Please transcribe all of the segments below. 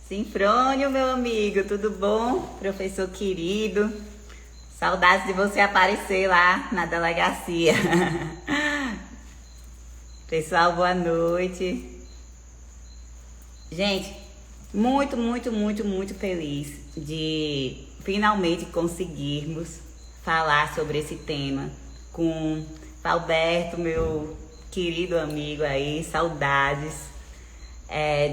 Sinfrônio, meu amigo, tudo bom? Professor querido, saudades de você aparecer lá na delegacia. Pessoal, boa noite. Gente, muito feliz de finalmente conseguirmos falar sobre esse tema com Alberto, meu querido amigo aí, saudades,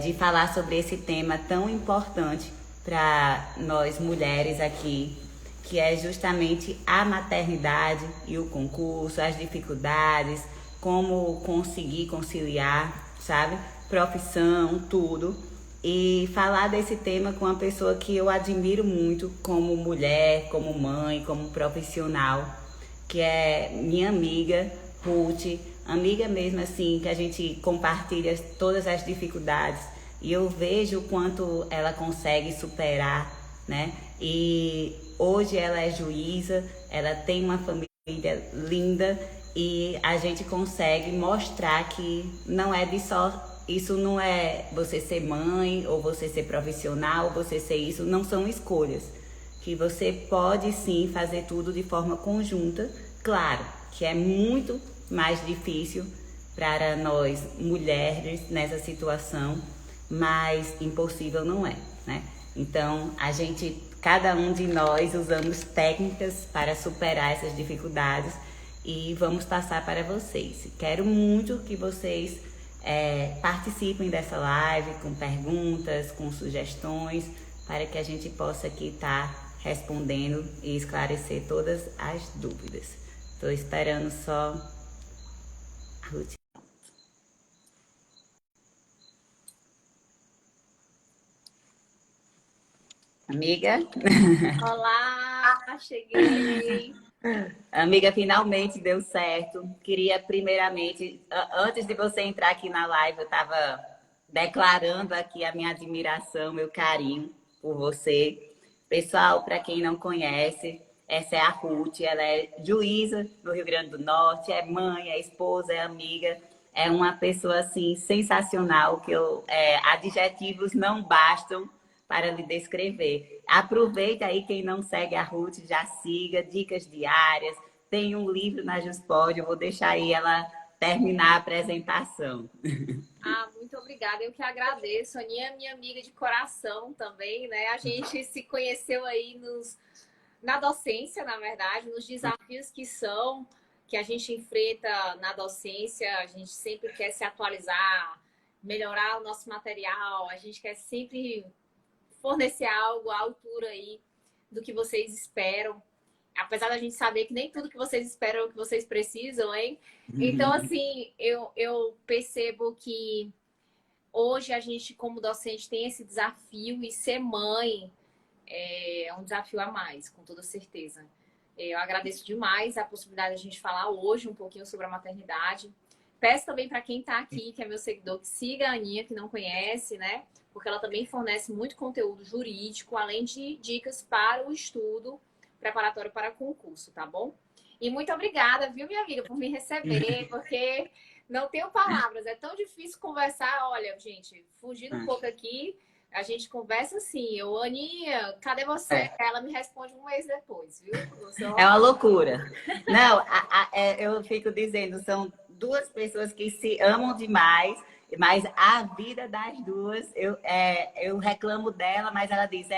de falar sobre esse tema tão importante para nós mulheres aqui, que é justamente a maternidade e o concurso, as dificuldades, como conseguir conciliar, sabe? Profissão, tudo. E falar desse tema com uma pessoa que eu admiro muito como mulher, como mãe, como profissional, que é minha amiga Ruth, amiga mesmo assim, que a gente compartilha todas as dificuldades e eu vejo o quanto ela consegue superar, né? E hoje ela é juíza, ela tem uma família linda e a gente consegue mostrar que não é de só isso, não é você ser mãe ou você ser profissional, ou você ser isso, não são escolhas. Que você pode sim fazer tudo de forma conjunta, claro, que é muito mais difícil para nós mulheres nessa situação, mas impossível não é, né? Então, cada um de nós usamos técnicas para superar essas dificuldades e vamos passar para vocês. Quero muito que vocês participem dessa live com perguntas, com sugestões, para que a gente possa aqui estar respondendo e esclarecer todas as dúvidas. Estou esperando só a Ruth. Amiga? Olá, cheguei. Amiga, finalmente deu certo. Queria primeiramente, antes de você entrar aqui na live, eu estava declarando aqui a minha admiração, meu carinho por você. Pessoal, para quem não conhece, essa é a Ruth, ela é juíza do Rio Grande do Norte, é mãe, é esposa, é amiga, é uma pessoa assim sensacional que adjetivos não bastam para lhe descrever. Aproveita aí, quem não segue a Ruth, já siga, dicas diárias. Tem um livro na Juspod, eu vou deixar aí ela terminar a apresentação. Ah, muito obrigada. Eu que agradeço. A Aninha é minha amiga de coração também, né? A gente se conheceu aí na docência, na verdade, nos desafios que a gente enfrenta na docência. A gente sempre quer se atualizar, melhorar o nosso material, a gente quer sempre fornecer algo à altura aí do que vocês esperam. Apesar da gente saber que nem tudo que vocês esperam é o que vocês precisam, hein? Então, assim, eu percebo que hoje a gente, como docente, tem esse desafio e ser mãe é um desafio a mais, com toda certeza. Eu agradeço demais a possibilidade de a gente falar hoje um pouquinho sobre a maternidade. Peço também para quem está aqui, que é meu seguidor, que siga a Aninha, que não conhece, né? Porque ela também fornece muito conteúdo jurídico, além de dicas para o estudo preparatório para concurso, tá bom? E muito obrigada, viu, minha amiga, por me receber, porque não tenho palavras, é tão difícil conversar. Olha, gente, fugindo um pouco aqui, a gente conversa assim, eu, Aninha, cadê você? É. Ela me responde um mês depois, viu? É uma loucura. Não, eu fico dizendo, são duas pessoas que se amam demais, mas a vida das duas, eu reclamo dela, mas ela diz,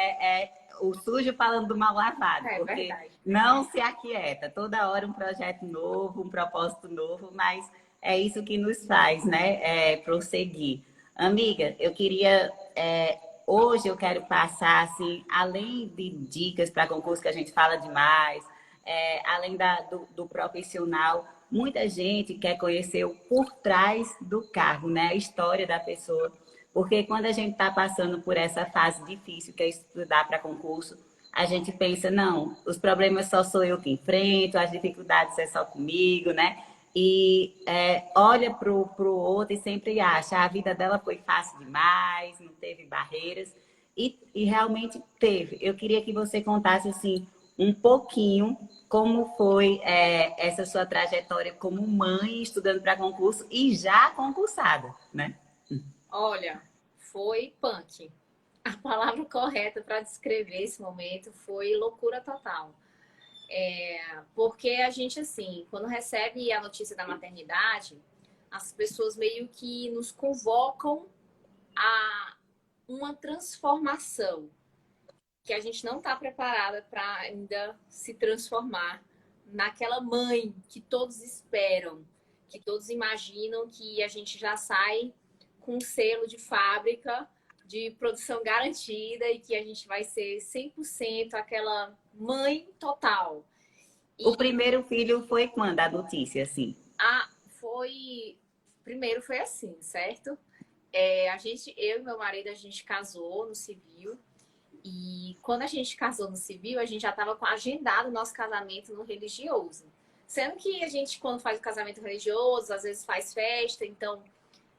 o sujo falando do mal lavado, É porque verdade. não se aquieta. Toda hora um projeto novo, um propósito novo, mas é isso que nos faz, né? Prosseguir. Amiga, eu queria hoje eu quero passar, assim, além de dicas para concurso que a gente fala demais, além do profissional, muita gente quer conhecer o por trás do cargo, né? A história da pessoa. Porque quando a gente está passando por essa fase difícil, que é estudar para concurso, a gente pensa, não, os problemas só sou eu que enfrento, as dificuldades é só comigo, né? E olha para o outro e sempre acha, a vida dela foi fácil demais, não teve barreiras. E realmente teve. Eu queria que você contasse, assim, um pouquinho como foi essa sua trajetória como mãe, estudando para concurso e já concursada, né? Olha, foi punk. A palavra correta para descrever esse momento foi loucura total. Porque a gente, assim, quando recebe a notícia da maternidade, as pessoas meio que nos convocam a uma transformação que a gente não está preparada para ainda se transformar naquela mãe que todos esperam, que todos imaginam que a gente já sai com um selo de fábrica de produção garantida e que a gente vai ser 100% aquela mãe total. O primeiro filho foi quando a notícia, assim? Primeiro foi assim, certo? Eu e meu marido, a gente casou no civil. E quando a gente casou no civil, a gente já estava agendado o nosso casamento no religioso. Sendo que a gente, quando faz o casamento religioso, às vezes faz festa, então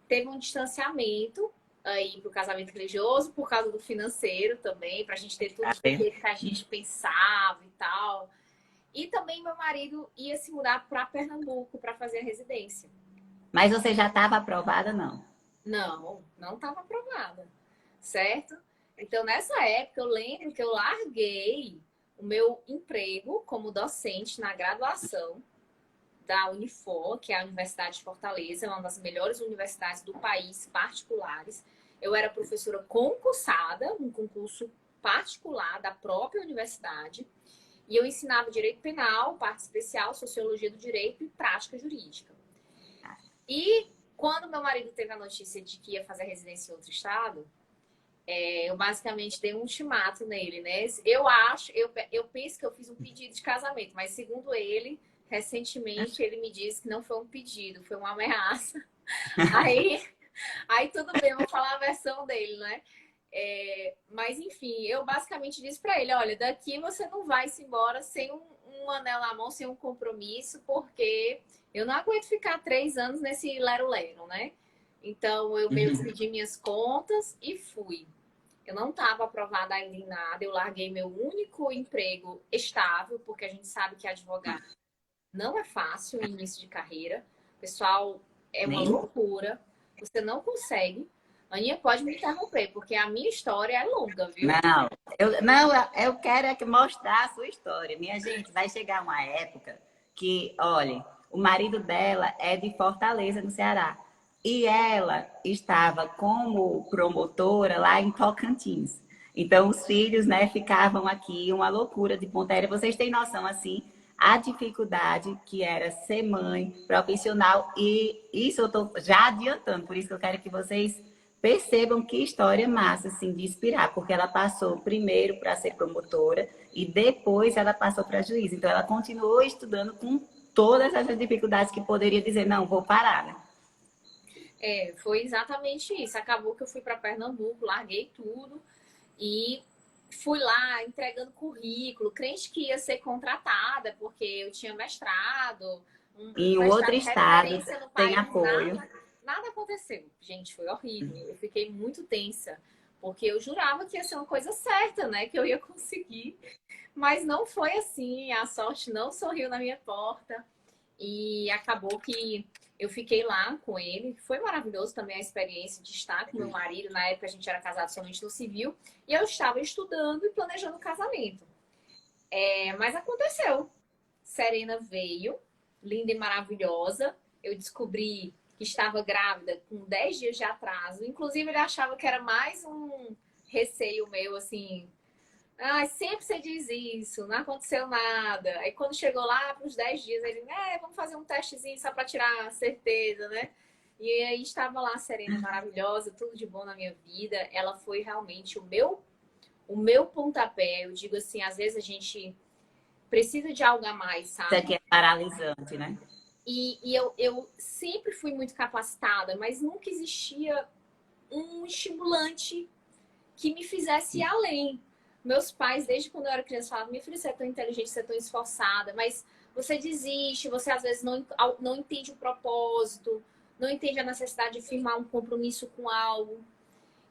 teve um distanciamento aí para o casamento religioso, por causa do financeiro também, para a gente ter tudo do jeito que a gente pensava e tal. E também meu marido ia se mudar para Pernambuco para fazer a residência. Mas você já estava aprovada, não? Não estava aprovada, certo? Então, nessa época, eu lembro que eu larguei o meu emprego como docente na graduação da Unifor, que é a Universidade de Fortaleza, é uma das melhores universidades do país, particulares. Eu era professora concursada, um concurso particular da própria universidade, e eu ensinava direito penal, parte especial, sociologia do direito e prática jurídica. E quando meu marido teve a notícia de que ia fazer residência em outro estado, eu basicamente dei um ultimato nele, né? Eu penso que eu fiz um pedido de casamento, mas segundo ele, recentemente ele me disse que não foi um pedido, foi uma ameaça. Aí tudo bem, eu vou falar a versão dele, né? Mas enfim, eu basicamente disse para ele, olha, daqui você não vai se embora sem um anel na mão, sem um compromisso, porque eu não aguento ficar 3 anos nesse lero-lero, né? Então eu meio que pedi minhas contas e fui. Eu não estava aprovada ainda em nada, eu larguei meu único emprego estável, porque a gente sabe que advogar não é fácil no início de carreira. Pessoal, é uma loucura. Você não consegue. Aninha pode me interromper, porque a minha história é longa, viu? Não, eu quero é que mostrar a sua história. Minha gente, vai chegar uma época que, olha, o marido dela é de Fortaleza, no Ceará. E ela estava como promotora lá em Tocantins. Então, os filhos, né, ficavam aqui, uma loucura de Ponta Aérea. Vocês têm noção, assim, a dificuldade que era ser mãe profissional. E isso eu estou já adiantando, por isso que eu quero que vocês percebam que história massa, assim, de inspirar. Porque ela passou primeiro para ser promotora e depois ela passou para juiz. Então, ela continuou estudando com todas essas dificuldades que poderia dizer, não, vou parar, né? Foi exatamente isso. Acabou que eu fui para Pernambuco, larguei tudo e fui lá entregando currículo, crente que ia ser contratada, porque eu tinha mestrado, em outro estado, referência no tem país, apoio. nada aconteceu. Gente, foi horrível. Eu fiquei muito tensa, porque eu jurava que ia ser uma coisa certa, né? Que eu ia conseguir. Mas não foi assim, a sorte não sorriu na minha porta. E acabou que eu fiquei lá com ele. Foi maravilhoso também a experiência de estar com meu marido. Na época a gente era casado somente no civil. E eu estava estudando e planejando o casamento. Mas aconteceu. Serena veio, linda e maravilhosa. Eu descobri que estava grávida com 10 dias de atraso. Inclusive, ele achava que era mais um receio meu, assim. Ah, sempre você diz isso, não aconteceu nada. Aí quando chegou lá para os 10 dias, ele, vamos fazer um testezinho só para tirar a certeza, né? E aí estava lá a Serena maravilhosa, tudo de bom na minha vida. Ela foi realmente o meu pontapé. Eu digo assim, às vezes a gente precisa de algo a mais, Isso sabe? aqui é paralisante, né? E eu sempre fui muito capacitada, mas nunca existia um estimulante que me fizesse ir além. Meus pais, desde quando eu era criança, falavam: minha filha, você é tão inteligente, você é tão esforçada, mas você desiste, você às vezes não entende o propósito, não entende a necessidade de firmar um compromisso com algo.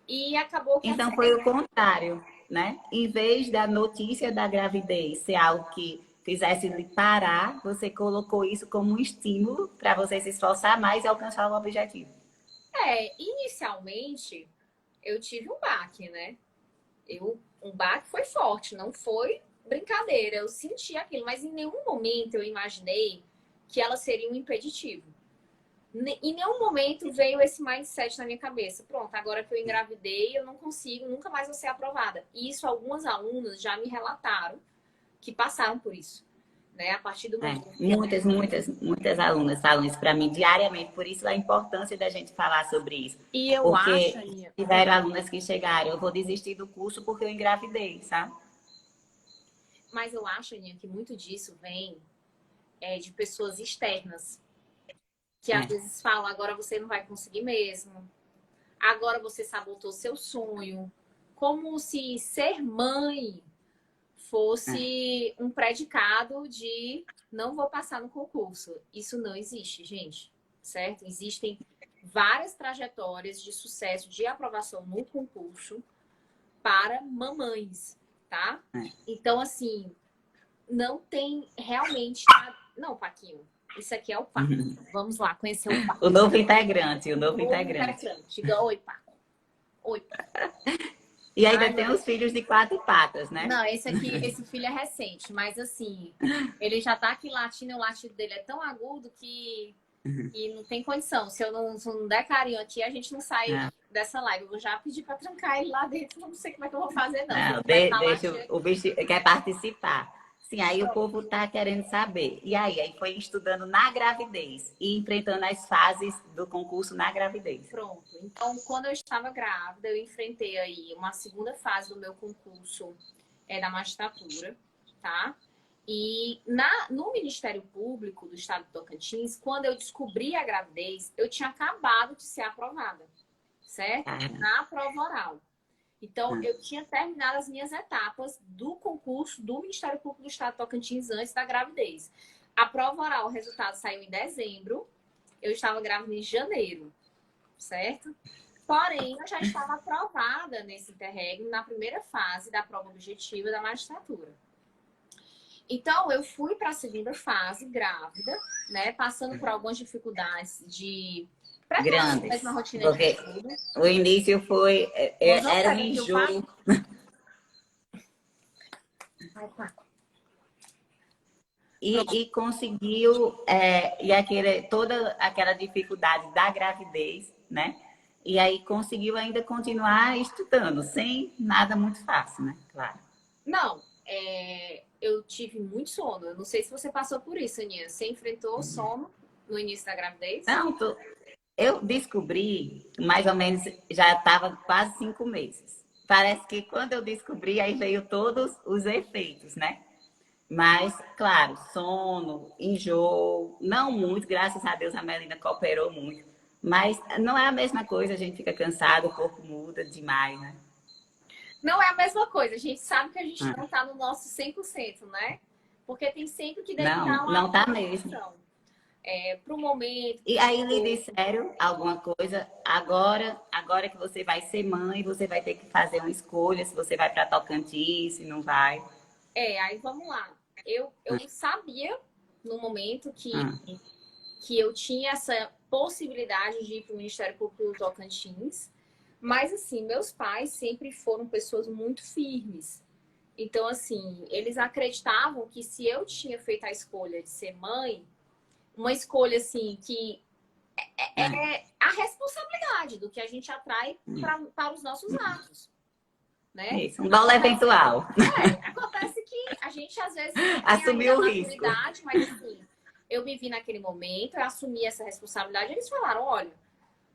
E acabou que Então foi o contrário, né? Em vez da notícia da gravidez ser algo que fizesse lhe parar, você colocou isso como um estímulo para você se esforçar mais e alcançar o objetivo. inicialmente eu tive um baque, né? Um baque foi forte, não foi brincadeira. Eu senti aquilo, mas em nenhum momento eu imaginei que ela seria um impeditivo. Em nenhum momento veio esse mindset na minha cabeça. Pronto, agora que eu engravidei, eu não consigo, nunca mais vou ser aprovada. E isso algumas alunas já me relataram que passaram por isso. Né? A partir do momento muitas alunas falam isso para mim diariamente, por isso a importância da gente falar sobre isso. E eu porque acho, Aninha, tiveram alunas que chegaram, eu vou desistir do curso porque eu engravidei, sabe? mas eu acho, Aninha, que muito disso vem de pessoas externas. Que às vezes falam, agora você não vai conseguir mesmo. Agora você sabotou seu sonho. Como se ser mãe fosse um predicado de não vou passar no concurso. Isso não existe, gente, certo? Existem várias trajetórias de sucesso, de aprovação no concurso para mamães, tá? Então, assim, não tem realmente nada... Não, Paquinho, isso aqui é o Paco. Vamos lá, conhecer o Paco. O novo integrante. Diga oi, Paco. Oi, Paco. E ainda tem os filhos de 4 patas, né? Não, esse filho é recente, mas assim, ele já tá aqui latindo, o latido dele é tão agudo que não tem condição. Se eu não der carinho aqui, a gente não sai dessa live. Eu vou já pedir pra trancar ele lá dentro, não sei como é que eu vou fazer, não. Deixa o bicho quer participar. Sim, aí o povo tá querendo saber. E aí foi estudando na gravidez e enfrentando as fases do concurso na gravidez. Pronto. Então, quando eu estava grávida, eu enfrentei aí uma segunda fase do meu concurso da magistratura, tá? E no Ministério Público do Estado de Tocantins, quando eu descobri a gravidez, eu tinha acabado de ser aprovada, certo? Na prova oral. Então, eu tinha terminado as minhas etapas do concurso do Ministério Público do Estado de Tocantins antes da gravidez. A prova oral, o resultado saiu em dezembro, eu estava grávida em janeiro, certo? Porém, eu já estava aprovada nesse interregno na primeira fase da prova objetiva da magistratura. Então, eu fui para a segunda fase, grávida, né? Passando por algumas dificuldades de... Grandes. Mesma rotina porque de tudo. O início foi... era um enjoo. E conseguiu... toda aquela dificuldade da gravidez, né? E aí conseguiu ainda continuar estudando, sem nada muito fácil, né? Claro. Não, eu tive muito sono. Eu não sei se você passou por isso, Aninha. Você enfrentou sono no início da gravidez? Não, eu descobri, mais ou menos, já estava quase 5 meses. Parece que quando eu descobri, aí veio todos os efeitos, né? Mas, claro, sono, enjoo, não muito, graças a Deus a Melina cooperou muito. Mas não é a mesma coisa, a gente fica cansado, o corpo muda demais, né? Não é a mesma coisa, a gente sabe que a gente não está no nosso 100%, né? Porque tem sempre que dedicar uma não tá mesmo. Para o momento. E aí lhe disseram alguma coisa, agora que você vai ser mãe, você vai ter que fazer uma escolha, se você vai para Tocantins, se não vai. Aí vamos lá. Eu sabia no momento que eu tinha essa possibilidade de ir para o Ministério Público do Tocantins, mas assim, meus pais sempre foram pessoas muito firmes. Então, assim, eles acreditavam que se eu tinha feito a escolha de ser mãe, uma escolha assim que é a responsabilidade do que a gente atrai para os nossos atos. Né? Isso, um dólar eventual. Acontece que a gente às vezes assumiu o risco. Mas assim, eu me vi naquele momento, eu assumi essa responsabilidade. Eles falaram, olha,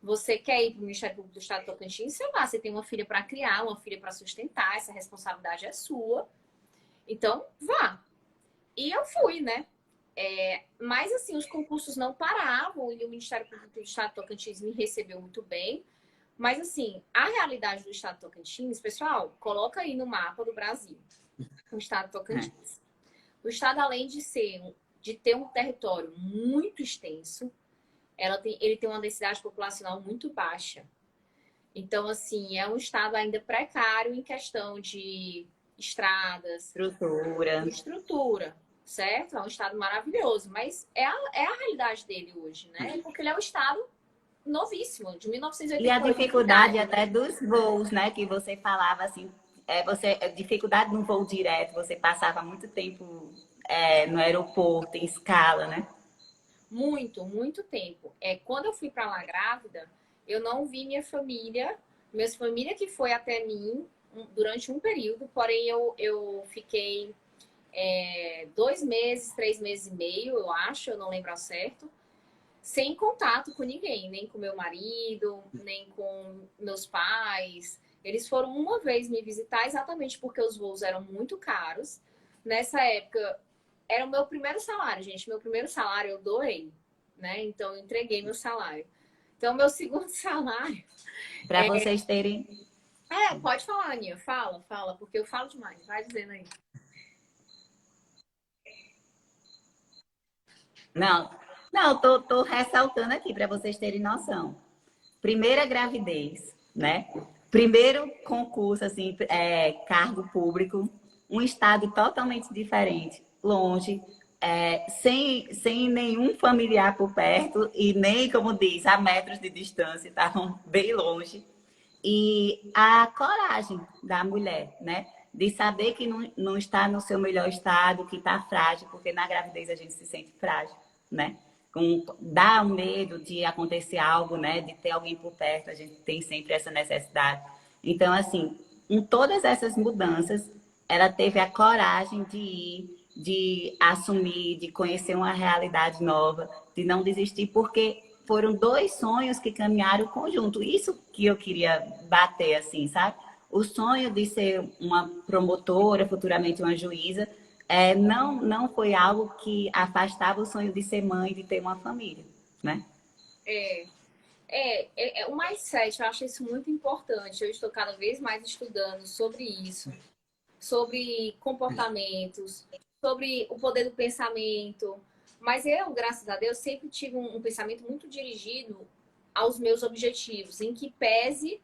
você quer ir para o Ministério Público do Estado de Tocantins? Sei lá, você tem uma filha para criar, uma filha para sustentar, essa responsabilidade é sua. Então, vá. E eu fui, né? Mas assim, os concursos não paravam e o Ministério Público do Estado de Tocantins me recebeu muito bem. Mas assim, a realidade do Estado de Tocantins, pessoal, coloca aí no mapa do Brasil. O Estado de Tocantins. O Estado, além de ter um território muito extenso, ele tem uma densidade populacional muito baixa. Então, assim, é um Estado ainda precário em questão de estradas, estrutura. Certo? É um estado maravilhoso, mas é a realidade dele hoje, né? Porque ele é um estado novíssimo, de 1980. E a dificuldade até dos voos, né? Que você falava assim, dificuldade no voo direto, você passava muito tempo no aeroporto, em escala, né? Muito, muito tempo. Quando eu fui para lá grávida, eu não vi minha família que foi até mim durante um período, porém eu fiquei 2 meses, 3 meses e meio, eu acho, eu não lembro ao certo, sem contato com ninguém, nem com meu marido, nem com meus pais. Eles foram uma vez me visitar exatamente porque os voos eram muito caros. Nessa época, era o meu primeiro salário, gente. Meu primeiro salário eu doei, né? Então, eu entreguei meu salário. Então, meu segundo salário... Para vocês terem. Pode falar, Aninha. Fala, porque eu falo demais. Vai dizendo aí. Não, não, tô ressaltando aqui para vocês terem noção. Primeira gravidez, né? Primeiro concurso, assim, cargo público, um estado totalmente diferente, longe, sem nenhum familiar por perto e nem, como diz, a metros de distância, estavam bem longe. E a coragem da mulher, né? De saber que não está no seu melhor estado, que está frágil, porque na gravidez a gente se sente frágil, né? Dá um medo de acontecer algo, né? De ter alguém por perto, a gente tem sempre essa necessidade. Então, assim, em todas essas mudanças, ela teve a coragem de ir, de assumir, de conhecer uma realidade nova, de não desistir, porque foram dois sonhos que caminharam conjunto. Isso que eu queria bater, assim, sabe? O sonho de ser uma promotora, futuramente uma juíza, não foi algo que afastava o sonho de ser mãe, de ter uma família, né? O mindset, eu acho isso muito importante. Eu estou cada vez mais estudando sobre isso, sobre comportamentos, sobre o poder do pensamento. Mas eu, graças a Deus, sempre tive um pensamento muito dirigido aos meus objetivos, em que pese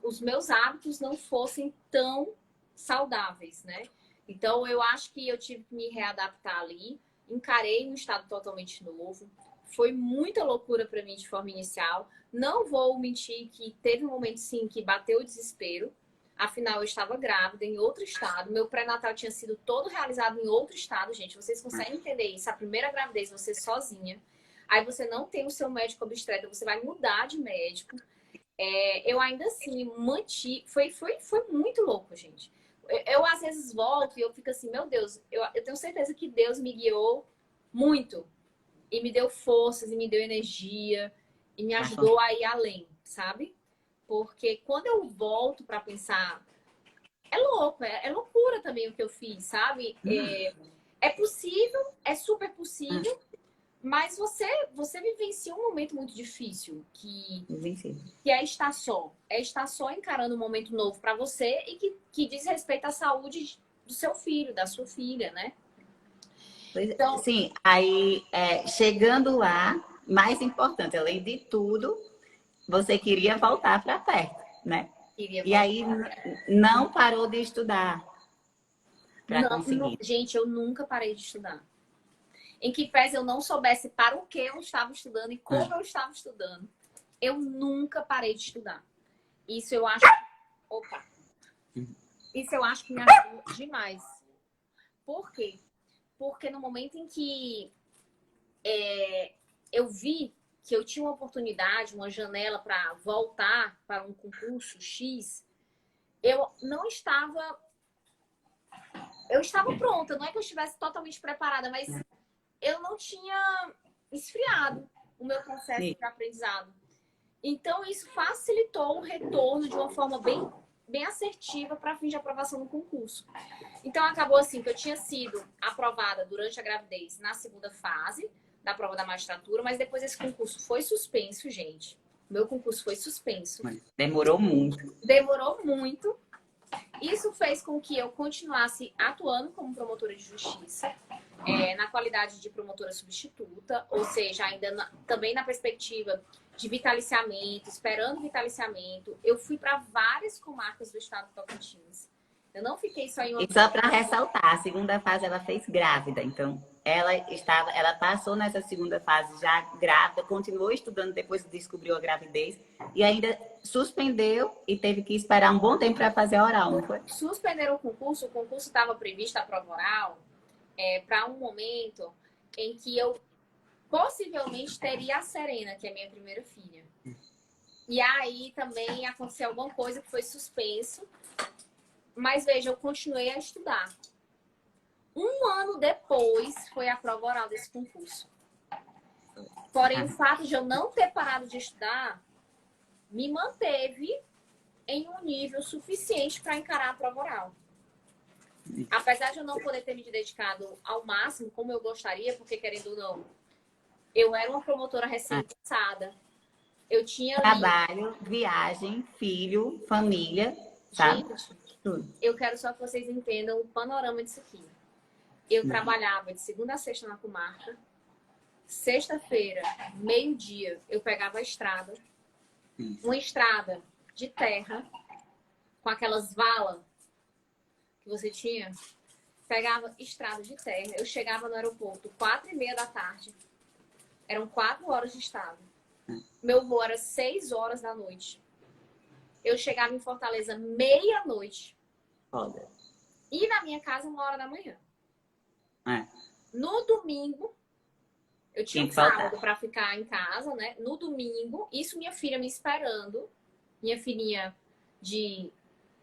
os meus hábitos não fossem tão saudáveis, né? Então, eu acho que eu tive que me readaptar ali, encarei um estado totalmente novo. Foi muita loucura para mim de forma inicial. Não vou mentir que teve um momento, sim, que bateu o desespero. Afinal, eu estava grávida em outro estado. Meu pré-natal tinha sido todo realizado em outro estado, gente. Vocês conseguem entender isso? A primeira gravidez, você sozinha. Aí você não tem o seu médico obstetra, você vai mudar de médico. Eu ainda assim mantive. Foi muito louco, gente. Eu às vezes volto e eu fico assim, meu Deus, eu tenho certeza que Deus me guiou muito. E me deu forças, e me deu energia, e me ajudou a ir além, sabe? Porque quando eu volto para pensar, é louco, é loucura também o que eu fiz, sabe? É possível, é super possível, mas você vivencia um momento muito difícil, que é estar só. É estar só encarando um momento novo para você e que diz respeito à saúde do seu filho, da sua filha, né? Então, sim, aí chegando lá, mais importante, além de tudo, você queria voltar para perto, né? E aí não parou de estudar para conseguir. Gente, eu nunca parei de estudar. Em que pese eu não soubesse para o que eu estava estudando e como eu estava estudando, eu nunca parei de estudar. Isso eu acho... Opa! Isso eu acho que me ajudou demais. Por quê? Porque no momento em que eu vi que eu tinha uma oportunidade, uma janela para voltar para um concurso X, eu não estava... Eu estava pronta, não é que eu estivesse totalmente preparada, mas eu não tinha esfriado o meu processo de aprendizado. Então, isso facilitou o retorno de uma forma bem assertiva para fim de aprovação no concurso. Então, acabou assim que eu tinha sido aprovada durante a gravidez na segunda fase da prova da magistratura, mas depois esse concurso foi suspenso, gente. Meu concurso foi suspenso. Demorou muito. Demorou muito. Isso fez com que eu continuasse atuando como promotora de justiça, na qualidade de promotora substituta, ou seja, ainda também na perspectiva de vitaliciamento, esperando vitaliciamento. Eu fui para várias comarcas do estado do Tocantins. Eu não fiquei só em uma... E só para ressaltar, a segunda fase ela fez grávida, então... ela passou nessa segunda fase já grávida, continuou estudando depois que descobriu a gravidez e ainda suspendeu e teve que esperar um bom tempo para fazer a oral, não foi? Suspenderam o concurso estava previsto a prova oral para um momento em que eu possivelmente teria a Serena, que é minha primeira filha. E aí também aconteceu alguma coisa que foi suspenso. Mas veja, eu continuei a estudar. Um ano depois foi a prova oral desse concurso. Porém, o fato de eu não ter parado de estudar me manteve em um nível suficiente para encarar a prova oral. Apesar de eu não poder ter me dedicado ao máximo, como eu gostaria, porque querendo ou não, eu era uma promotora recém-cansada. Eu tinha trabalho, viagem, filho, família, sabe? Gente, eu quero só que vocês entendam o panorama disso aqui. Eu trabalhava de segunda a sexta na comarca. Sexta-feira, meio-dia, eu pegava a estrada. Uma estrada de terra, com aquelas valas que você tinha. Pegava estrada de terra. Eu chegava no aeroporto 4h30 da tarde. Eram 4 horas de estrada. Meu voo era 6 horas da noite. Eu chegava em Fortaleza meia-noite. E na minha casa 1h da manhã. No domingo, eu tinha um sábado para ficar em casa, né? No domingo, isso minha filha me esperando. Minha filhinha de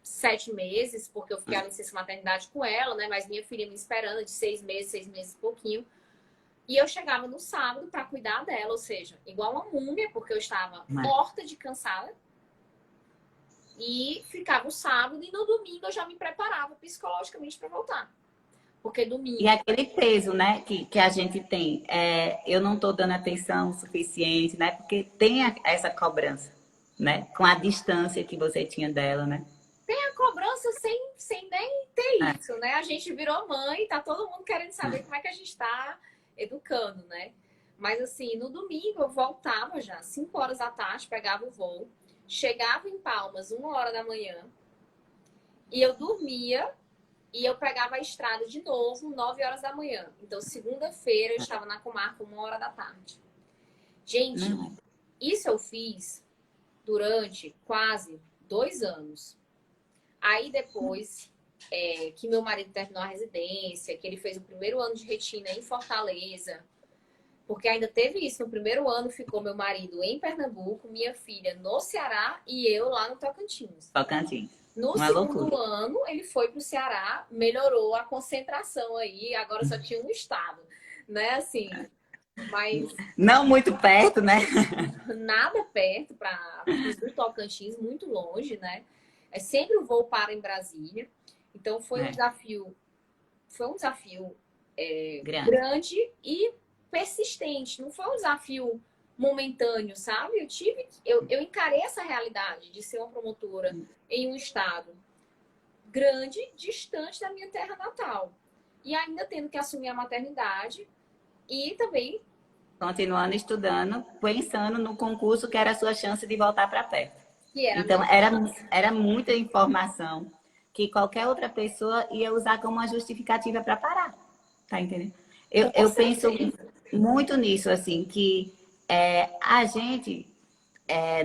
7 meses, porque eu fiquei a licença maternidade com ela, né? Mas minha filha me esperando de 6 meses e pouquinho. E eu chegava no sábado para cuidar dela, ou seja, igual uma múmia, porque eu estava morta de cansada. E ficava o sábado e no domingo eu já me preparava psicologicamente para voltar. Porque domingo... E aquele peso, né, que a gente tem, eu não estou dando atenção suficiente, né, porque tem essa cobrança, né, com a distância que você tinha dela, né? Tem a cobrança sem nem ter isso, né? A gente virou mãe, tá todo mundo querendo saber como é que a gente está educando, né? Mas assim, no domingo eu voltava já, 5 horas da tarde, pegava o voo, chegava em Palmas 1h da manhã e eu dormia e eu pegava a estrada de novo 9 horas da manhã. Então, segunda-feira eu estava na comarca 1h da tarde. Gente, isso eu fiz durante quase 2 anos. Aí depois que meu marido terminou a residência, que ele fez o primeiro ano de retina em Fortaleza, porque ainda teve isso. No primeiro ano ficou meu marido em Pernambuco, minha filha no Ceará e eu lá no Tocantins. No segundo ano, ele foi para o Ceará, melhorou a concentração aí, agora só tinha um estado, né? Assim, mas... Não muito perto, né? Nada perto para o Tocantins, muito longe, né? Sempre o voo para em Brasília. Então, foi um desafio grande e persistente. Não foi um desafio momentâneo, sabe? Eu encarei essa realidade de ser uma promotora em um estado grande, distante da minha terra natal. E ainda tendo que assumir a maternidade e também... Continuando estudando, pensando no concurso que era a sua chance de voltar para perto. Então, era muita informação que qualquer outra pessoa ia usar como uma justificativa para parar. Tá entendendo? Eu penso muito nisso, assim, que a gente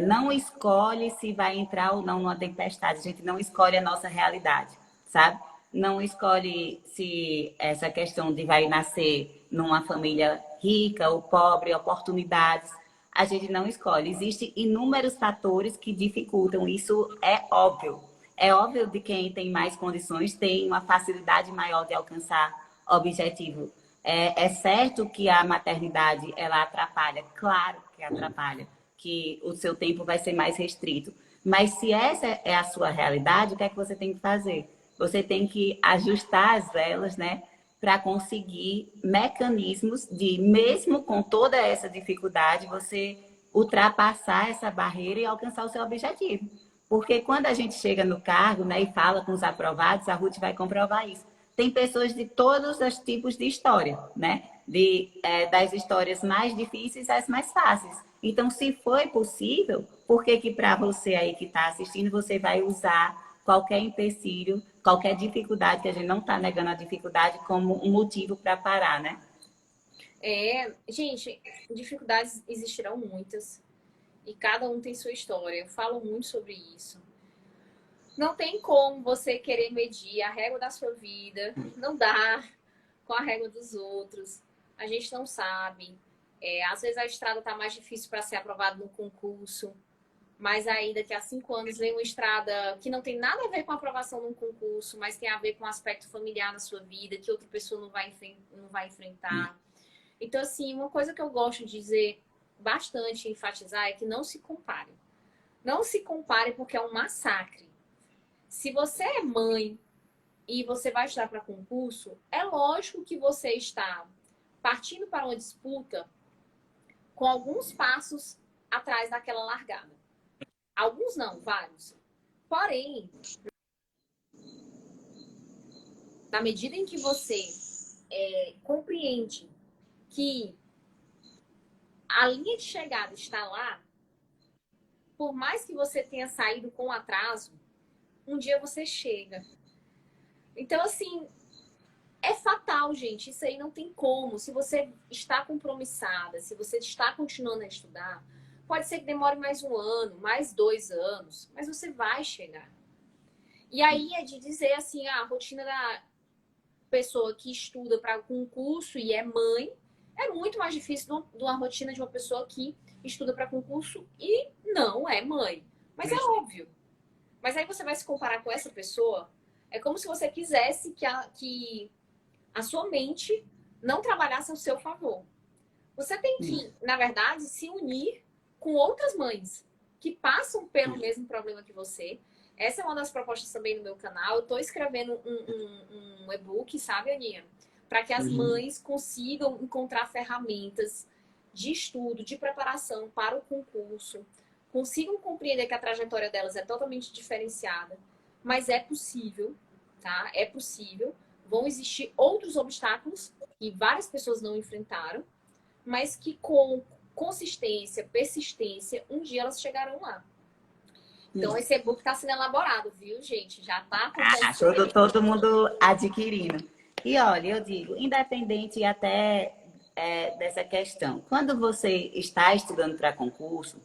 não escolhe se vai entrar ou não numa tempestade. A gente não escolhe a nossa realidade, sabe? Não escolhe se essa questão de vai nascer numa família rica ou pobre, oportunidades. A gente não escolhe. Existem inúmeros fatores que dificultam. Isso é óbvio. É óbvio de quem tem mais condições tem uma facilidade maior de alcançar objetivo. É certo que a maternidade, ela atrapalha. Claro que atrapalha. Que o seu tempo vai ser mais restrito. Mas se essa é a sua realidade, o que é que você tem que fazer? Você tem que ajustar as velas, né? Para conseguir mecanismos de, mesmo com toda essa dificuldade, você ultrapassar essa barreira e alcançar o seu objetivo. Porque quando a gente chega no cargo, né, e fala com os aprovados, a Ruth vai comprovar isso. Tem pessoas de todos os tipos de história, né? Das histórias mais difíceis às mais fáceis. Então, se foi possível, por que para você aí que está assistindo, você vai usar qualquer empecilho, qualquer dificuldade, que a gente não está negando a dificuldade, como um motivo para parar, né? Gente, dificuldades existirão muitas e cada um tem sua história. Eu falo muito sobre isso. Não tem como você querer medir a régua da sua vida, não dá com a régua dos outros. A gente não sabe. Às vezes a estrada está mais difícil para ser aprovada no concurso, mas aí daqui a 5 anos vem uma estrada que não tem nada a ver com a aprovação num concurso, mas tem a ver com o aspecto familiar na sua vida, que outra pessoa não vai enfrentar. Então, assim, uma coisa que eu gosto de dizer bastante, enfatizar, é que não se compare. Não se compare porque é um massacre. Se você é mãe e você vai estudar para concurso, é lógico que você está partindo para uma disputa com alguns passos atrás daquela largada. Alguns não, vários. Porém, na medida em que você compreende que a linha de chegada está lá, por mais que você tenha saído com atraso, um dia você chega. Então, assim, é fatal, gente. Isso aí não tem como. Se você está compromissada, se você está continuando a estudar, pode ser que demore mais 1 ano, mais 2 anos, mas você vai chegar. E aí é de dizer assim, a rotina da pessoa que estuda para concurso e é mãe é muito mais difícil de uma rotina de uma pessoa que estuda para concurso e não é mãe. Mas é óbvio. Mas aí você vai se comparar com essa pessoa, é como se você quisesse que a sua mente não trabalhasse ao seu favor. Você tem que, na verdade, se unir com outras mães que passam pelo mesmo problema que você. Essa é uma das propostas também no meu canal. Eu estou escrevendo um e-book, sabe, Aninha? Para que as mães consigam encontrar ferramentas de estudo, de preparação para o concurso, consigam compreender que a trajetória delas é totalmente diferenciada, mas é possível, tá? É possível. Vão existir outros obstáculos que várias pessoas não enfrentaram, mas que com consistência, persistência, um dia elas chegarão lá. Então, esse e-book está sendo elaborado, viu, gente? Já está acontecendo. Todo mundo adquirindo. E olha, eu digo, independente até dessa questão, quando você está estudando para concurso,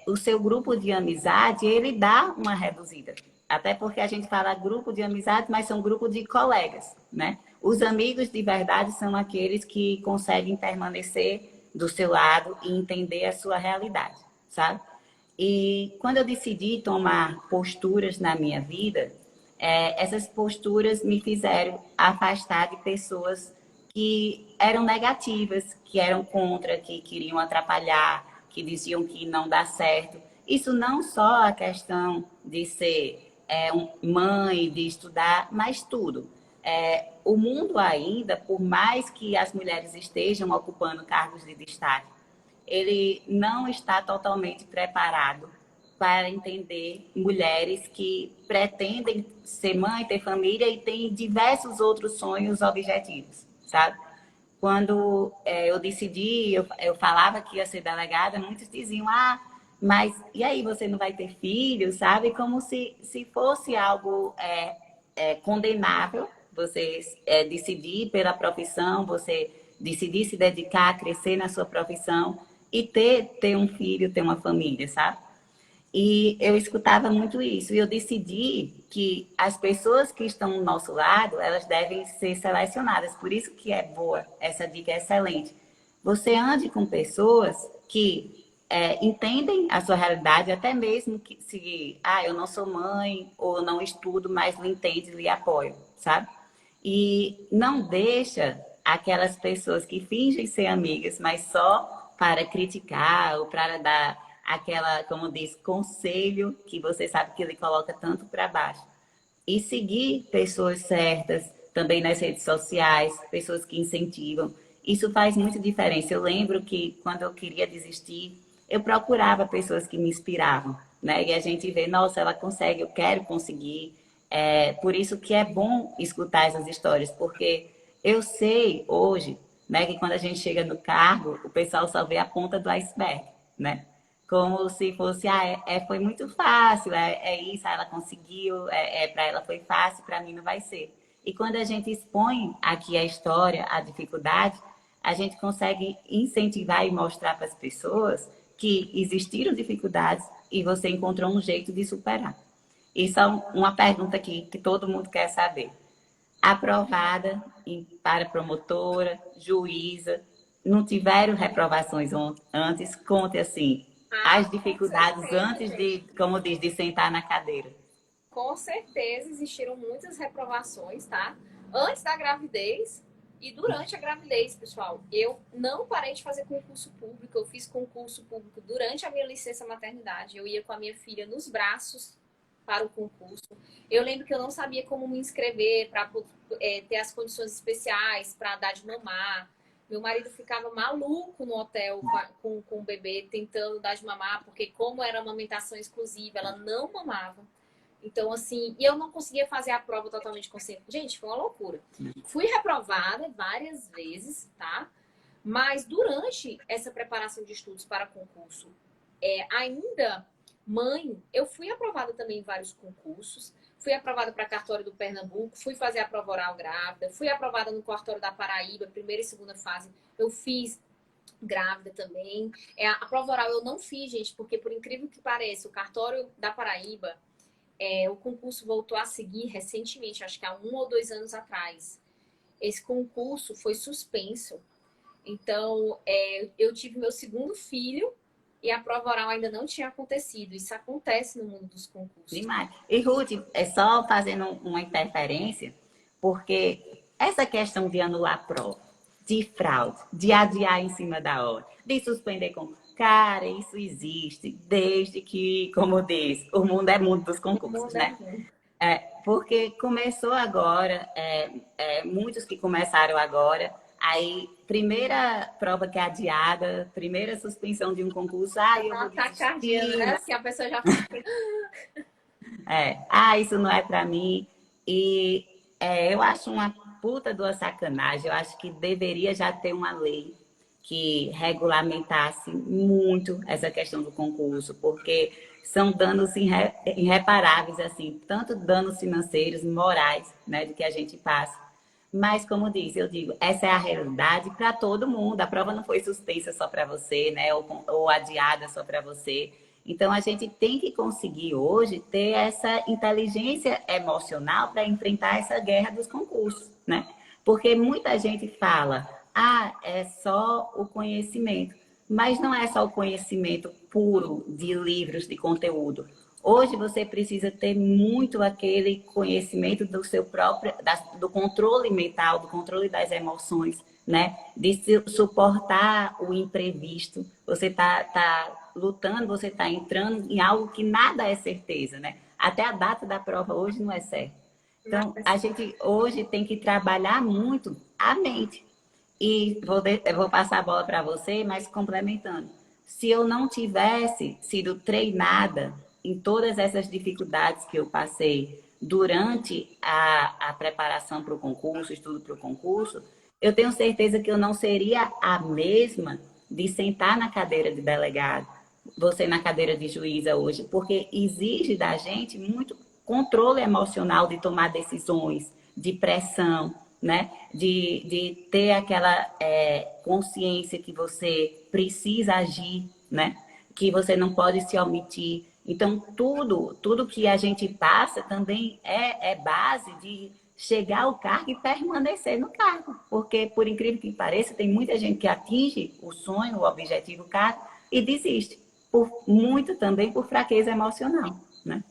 o seu grupo de amizade, ele dá uma reduzida. Até porque a gente fala grupo de amizade, mas são grupo de colegas, né? Os amigos de verdade são aqueles que conseguem permanecer do seu lado e entender a sua realidade, sabe? E quando eu decidi tomar posturas na minha vida, essas posturas me fizeram afastar de pessoas que eram negativas, que eram contra, que queriam atrapalhar, que diziam que não dá certo. Isso não só a questão de ser mãe, de estudar, mas tudo. O mundo ainda, por mais que as mulheres estejam ocupando cargos de destaque, ele não está totalmente preparado para entender mulheres que pretendem ser mãe, ter família e têm diversos outros sonhos, objetivos, sabe? Quando eu decidi, eu falava que ia ser delegada, muitos diziam, mas e aí, você não vai ter filho, sabe? Como se fosse algo condenável, você decidir pela profissão, você decidir se dedicar, crescer na sua profissão e ter um filho, ter uma família, sabe? E eu escutava muito isso. E eu decidi que as pessoas que estão do nosso lado, elas devem ser selecionadas. Por isso que é boa, essa dica é excelente. Você ande com pessoas que entendem a sua realidade, até mesmo que se eu não sou mãe ou não estudo, mas lhe entende, lhe apoio, sabe? E não deixa aquelas pessoas que fingem ser amigas, mas só para criticar ou para dar aquela, como diz, conselho que você sabe que ele coloca tanto para baixo. E seguir pessoas certas, também nas redes sociais, pessoas que incentivam. Isso faz muita diferença. Eu lembro que quando eu queria desistir, eu procurava pessoas que me inspiravam, né? E a gente vê, nossa, ela consegue, eu quero conseguir. Por isso que é bom escutar essas histórias, porque eu sei hoje, né, que quando a gente chega no cargo, o pessoal só vê a ponta do iceberg, né? Como se fosse, foi muito fácil, isso, ela conseguiu, para ela foi fácil, para mim não vai ser. E quando a gente expõe aqui a história, a dificuldade, a gente consegue incentivar e mostrar para as pessoas que existiram dificuldades e você encontrou um jeito de superar. Isso é uma pergunta que todo mundo quer saber. Aprovada para promotora, juíza, não tiveram reprovações antes, conte assim, Ah, as com dificuldades certeza, antes de, gente. como diz, de sentar na cadeira. Com certeza existiram muitas reprovações, tá? Antes da gravidez e durante a gravidez, pessoal. Eu não parei de fazer concurso público. Eu fiz concurso público durante a minha licença maternidade. Eu ia com a minha filha nos braços para o concurso. Eu lembro que eu não sabia como me inscrever para ter as condições especiais para dar de mamar. Meu marido ficava maluco no hotel com o bebê, tentando dar de mamar, porque como era amamentação exclusiva, ela não mamava. Então, assim, e eu não conseguia fazer a prova totalmente consciente. Gente, foi uma loucura. Fui reprovada várias vezes, tá? Mas durante essa preparação de estudos para concurso, ainda mãe, eu fui aprovada também em vários concursos. Fui aprovada para cartório do Pernambuco, fui fazer a prova oral grávida, fui aprovada no cartório da Paraíba, primeira e segunda fase. Eu fiz grávida também. A prova oral eu não fiz, gente, porque por incrível que pareça, o cartório da Paraíba, o concurso voltou a seguir recentemente, acho que há 1 ou 2 anos atrás. Esse concurso foi suspenso. Então, eu tive meu segundo filho e a prova oral ainda não tinha acontecido. Isso acontece no mundo dos concursos. Demais. E Ruth, é só fazendo uma interferência, porque essa questão de anular a prova, de fraude, de adiar em cima da hora, de suspender com. Cara, isso existe desde que, como diz, o mundo é mundo dos O concursos, mundo é né? ruim. Porque começou agora, muitos que começaram agora, aí, primeira prova que é adiada, primeira suspensão de um concurso, eu Uma vou tacardia, desistir, né? Assim, a pessoa já fica. isso não é para mim. E eu acho uma puta de uma sacanagem. Eu acho que deveria já ter uma lei que regulamentasse muito essa questão do concurso, porque são danos irreparáveis, assim, tanto danos financeiros, morais, né, do que a gente passa. Mas, como diz, eu digo, essa é a realidade para todo mundo. A prova não foi suspensa só para você, né? Ou adiada só para você. Então, a gente tem que conseguir hoje ter essa inteligência emocional para enfrentar essa guerra dos concursos, né? Porque muita gente fala, é só o conhecimento. Mas não é só o conhecimento puro de livros, de conteúdo. Hoje você precisa ter muito aquele conhecimento do seu próprio, do controle mental, do controle das emoções, né? De suportar o imprevisto. Você tá lutando, você está entrando em algo que nada é certeza, né? Até a data da prova hoje não é certa. Então, a gente hoje tem que trabalhar muito a mente. E eu vou passar a bola para você, mas complementando. Se eu não tivesse sido treinada em todas essas dificuldades que eu passei durante a preparação para o concurso, estudo para o concurso, eu tenho certeza que eu não seria a mesma de sentar na cadeira de delegado, você na cadeira de juíza hoje, porque exige da gente muito controle emocional de tomar decisões, de pressão, né? De ter aquela consciência que você precisa agir, né? Que você não pode se omitir. Então, tudo que a gente passa também é base de chegar ao cargo e permanecer no cargo. Porque, por incrível que pareça, tem muita gente que atinge o sonho, o objetivo, o cargo e desiste. Muito também por fraqueza emocional, né?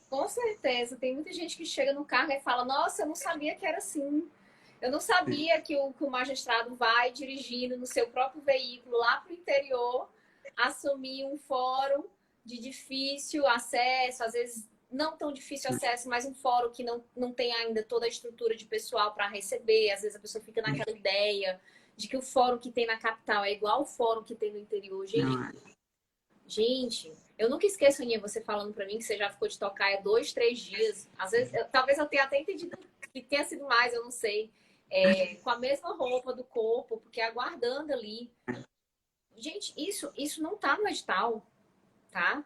Com certeza. Tem muita gente que chega no carro e fala: Nossa, eu não sabia que era assim. Eu não sabia que o magistrado vai dirigindo no seu próprio veículo lá para o interior, assumir um fórum de difícil acesso, às vezes não tão difícil acesso, mas um fórum que não tem ainda toda a estrutura de pessoal para receber. Às vezes a pessoa fica naquela ideia de que o fórum que tem na capital é igual ao fórum que tem no interior. Gente, eu nunca esqueço, Aninha, você falando para mim que você já ficou de tocaia 2, 3 dias. Às vezes, talvez eu tenha até entendido que tenha sido mais, eu não sei. Com a mesma roupa do corpo, porque aguardando ali. Gente, isso não tá no edital, tá?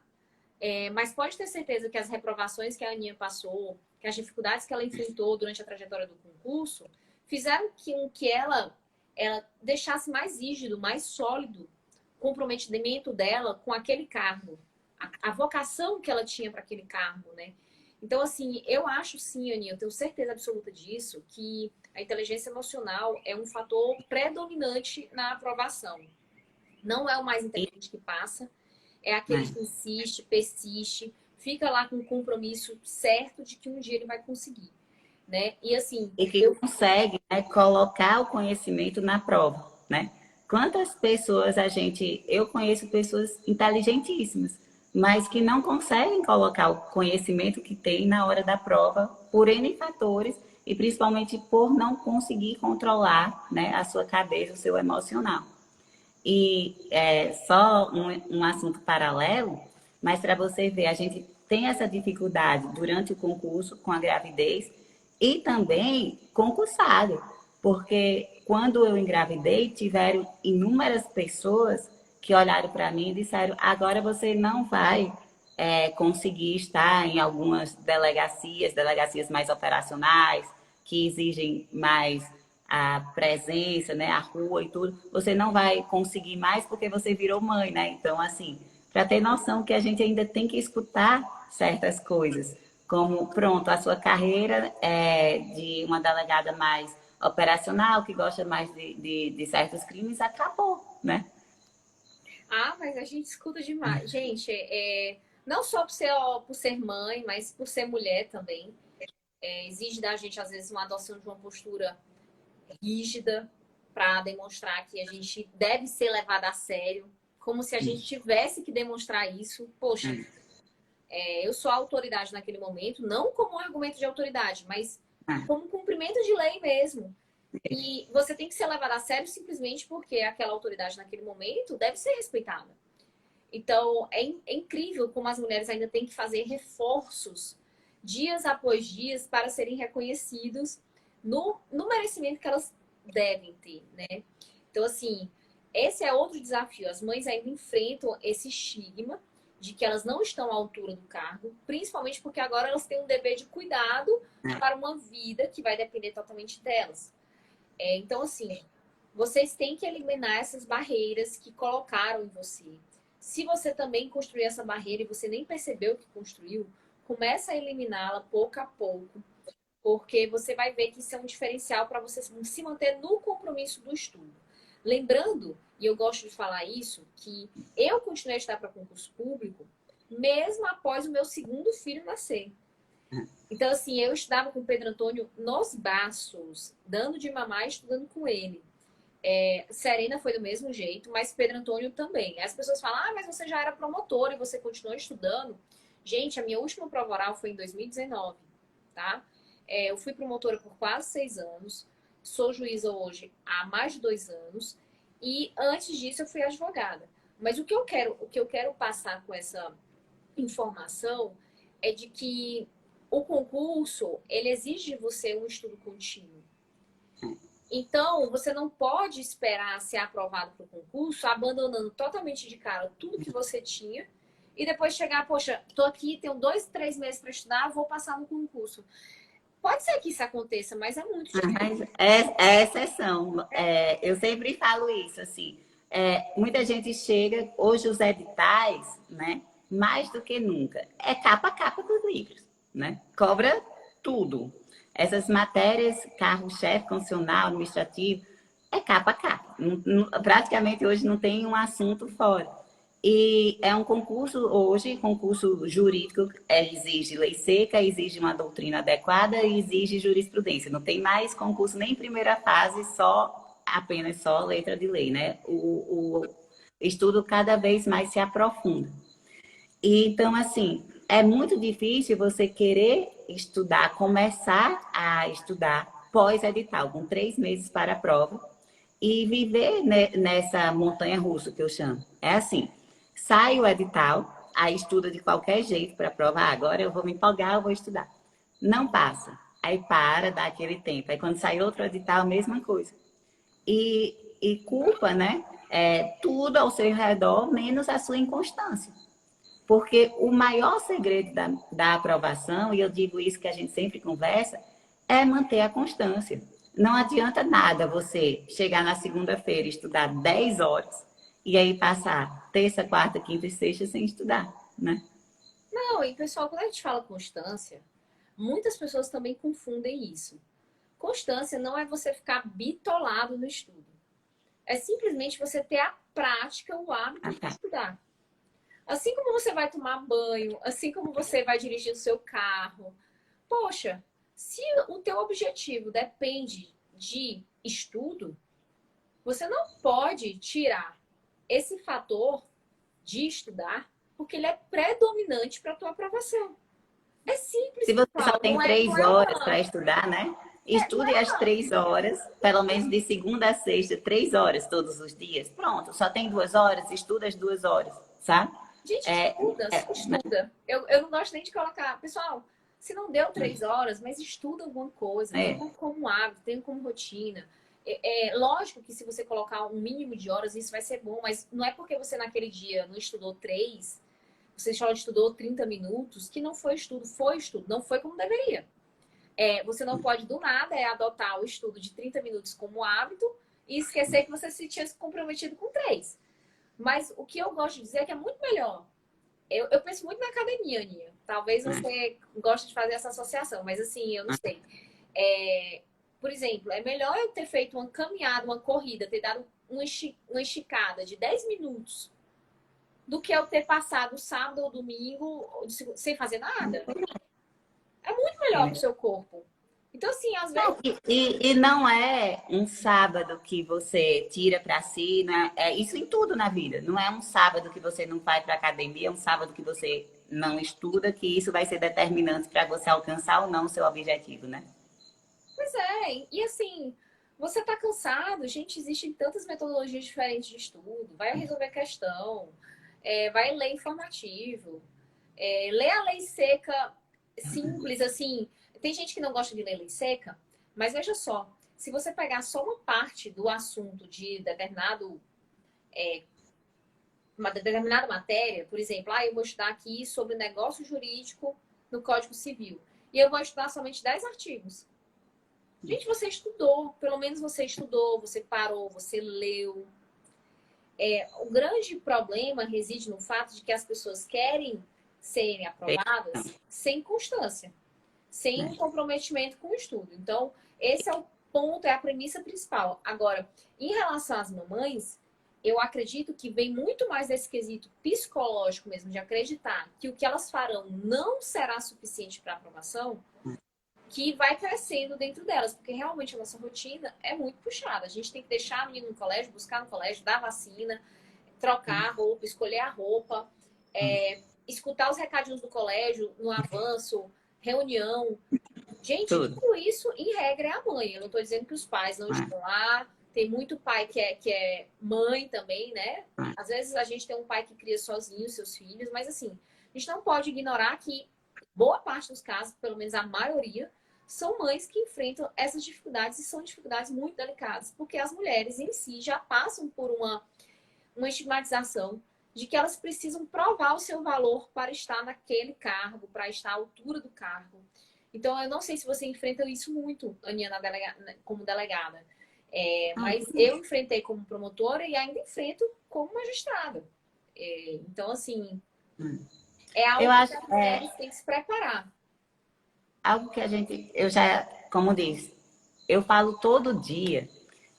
Mas pode ter certeza que as reprovações que a Aninha passou, que as dificuldades que ela enfrentou durante a trajetória do concurso, fizeram que ela ela deixasse mais rígido, mais sólido o comprometimento dela com aquele cargo, a vocação que ela tinha para aquele cargo, né? Então, assim, eu acho sim, Aninha, eu tenho certeza absoluta disso, que a inteligência emocional é um fator predominante na aprovação. Não é o mais inteligente que passa, é aquele que insiste, persiste, fica lá com o compromisso certo de que um dia ele vai conseguir, né? E assim, E que consegue, né, colocar o conhecimento na prova, né? Quantas pessoas eu conheço pessoas inteligentíssimas, mas que não conseguem colocar o conhecimento que tem na hora da prova por N fatores e principalmente por não conseguir controlar, né, a sua cabeça, o seu emocional. E só um assunto paralelo, mas para você ver, a gente tem essa dificuldade durante o concurso com a gravidez e também concursado, porque quando eu engravidei, tiveram inúmeras pessoas que olharam para mim e disseram: agora você não vai conseguir estar em algumas delegacias mais operacionais, que exigem mais a presença, né, a rua e tudo, você não vai conseguir mais porque você virou mãe, né? Então, assim, para ter noção que a gente ainda tem que escutar certas coisas, como, pronto, a sua carreira é de uma delegada mais operacional, que gosta mais de certos crimes, acabou, né? ah, mas a gente escuta demais. Gente, não só por ser mãe, mas por ser mulher também. Exige da gente, às vezes, uma adoção de uma postura rígida para demonstrar que a gente deve ser levada a sério, como se a gente tivesse que demonstrar isso. Poxa, eu sou a autoridade naquele momento, não como um argumento de autoridade, mas como um cumprimento de lei mesmo. E você tem que ser levado a sério simplesmente porque aquela autoridade naquele momento deve ser respeitada. Então, é incrível como as mulheres ainda têm que fazer reforços dias após dias para serem reconhecidos no merecimento que elas devem ter, né? Então, assim, esse é outro desafio. As mães ainda enfrentam esse estigma de que elas não estão à altura do cargo, principalmente porque agora elas têm um dever de cuidado para uma vida que vai depender totalmente delas. Então, assim, vocês têm que eliminar essas barreiras que colocaram em você. Se você também construiu essa barreira e você nem percebeu que construiu, começa a eliminá-la pouco a pouco, porque você vai ver que isso é um diferencial para você se manter no compromisso do estudo. Lembrando, e eu gosto de falar isso, que eu continuei a estudar para concurso público mesmo após o meu segundo filho nascer. Então, assim, eu estudava com o Pedro Antônio nos braços, dando de mamar e estudando com ele. Serena foi do mesmo jeito, mas Pedro Antônio também. As pessoas falam, ah, mas você já era promotora e você continuou estudando. Gente, a minha última prova oral foi em 2019, tá? Eu fui promotora por quase 6 anos, sou juíza hoje há mais de 2 anos e antes disso eu fui advogada. Mas o que eu quero passar com essa informação é de que o concurso, ele exige de você um estudo contínuo. Então, você não pode esperar ser aprovado para o concurso, abandonando totalmente de cara tudo que você tinha, e depois chegar, poxa, tô aqui, tenho 2, 3 meses para estudar, vou passar no concurso. Pode ser que isso aconteça, mas é muito difícil. Mas é exceção. Eu sempre falo isso, assim. Muita gente chega, hoje os editais, né? Mais do que nunca, é capa a capa dos livros, né? Cobra tudo. Essas matérias, carro-chefe, constitucional, administrativo, é capa a capa. Praticamente hoje não tem um assunto fora. E é um concurso, hoje, concurso jurídico, exige lei seca, exige uma doutrina adequada e exige jurisprudência. Não tem mais concurso nem em primeira fase, apenas só letra de lei, né? O estudo cada vez mais se aprofunda. E, então, assim, é muito difícil você querer estudar, começar a estudar pós-edital, com 3 meses para a prova, e viver nessa montanha-russa que eu chamo. É assim, sai o edital, aí estuda de qualquer jeito para a prova. Agora eu vou me empolgar, eu vou estudar. Não passa. Aí para, dá aquele tempo. Aí quando sai outro edital, a mesma coisa. E culpa, né? Tudo ao seu redor, menos a sua inconstância. Porque o maior segredo da aprovação, e eu digo isso que a gente sempre conversa, é manter a constância. Não adianta nada você chegar na segunda-feira e estudar 10 horas e aí passar terça, quarta, quinta e sexta sem estudar, né? Não, e pessoal, quando a gente fala constância, muitas pessoas também confundem isso. Constância não é você ficar bitolado no estudo. É simplesmente você ter a prática, o hábito Ah, de tá. estudar. Assim como você vai tomar banho, assim como você vai dirigir o seu carro. Poxa, se o teu objetivo depende de estudo, você não pode tirar esse fator de estudar, porque ele é predominante para a tua aprovação. É simples, Se você só pessoal. tem Não três é horas uma. para estudar, né? Não Estude é as uma. 3 horas, pelo menos de segunda a sexta, 3 horas todos os dias. Pronto, só tem 2 horas, estuda as 2 horas, sabe? Gente, É, estuda, só né? estuda. Eu não gosto nem de colocar. Pessoal, se não deu 3 horas, mas estuda alguma coisa, tenha É, como hábito, tenha como rotina. É lógico que se você colocar um mínimo de horas, isso vai ser bom, mas não é porque você naquele dia não estudou 3, você só estudou 30 minutos, que não foi estudo, não foi como deveria. Você não pode, do nada, adotar o estudo de 30 minutos como hábito e esquecer que você se tinha se comprometido com 3. Mas o que eu gosto de dizer é que é muito melhor. Eu penso muito na academia, Aninha. Talvez você goste de fazer essa associação, mas assim, eu não sei. É, por exemplo, é melhor eu ter feito uma caminhada, uma corrida, ter dado uma esticada de 10 minutos do que eu ter passado sábado ou domingo sem fazer nada. É muito melhor para o é. seu corpo. Então, assim, às vezes. Não, e não é um sábado que você tira para si, né? É isso em tudo na vida. Não é um sábado que você não vai para academia, é um sábado que você não estuda, que isso vai ser determinante para você alcançar ou não o seu objetivo, né? Pois é, e assim, você tá cansado, gente, existem tantas metodologias diferentes de estudo. Vai resolver a questão, vai ler informativo, lê a lei seca simples, assim. Tem gente que não gosta de ler lei seca, mas veja só, se você pegar só uma parte do assunto de uma determinada matéria, por exemplo, eu vou estudar aqui sobre negócio jurídico no Código Civil, e eu vou estudar somente 10 artigos. Gente, você estudou, pelo menos você estudou, você parou, você leu. O grande problema reside no fato de que as pessoas querem serem aprovadas sem constância, sem um comprometimento com o estudo. Então, esse é o ponto, é a premissa principal. Agora, em relação às mamães, eu acredito que vem muito mais desse quesito psicológico mesmo, de acreditar que o que elas farão não será suficiente para aprovação, que vai crescendo dentro delas, porque realmente a nossa rotina é muito puxada. A gente tem que deixar a menina no colégio, buscar no colégio, dar vacina, trocar a roupa, escolher a roupa, escutar os recadinhos do colégio no avanço, reunião. Gente, Tudo. tudo isso, em regra, é a mãe. Eu não estou dizendo que os pais não estão lá. Tem muito pai que é mãe também, né? Às vezes a gente tem um pai que cria sozinho os seus filhos, mas assim, a gente não pode ignorar que boa parte dos casos, pelo menos a maioria, são mães que enfrentam essas dificuldades e são dificuldades muito delicadas, porque as mulheres em si já passam por uma estigmatização de que elas precisam provar o seu valor para estar naquele cargo, para estar à altura do cargo. Então, eu não sei se você enfrenta isso muito, Aninha, como delegada. Mas eu enfrentei como promotora e ainda enfrento como magistrada. Então, assim, é Eu algo que acho as mulheres têm que se preparar. algo que eu já, como disse, eu falo todo dia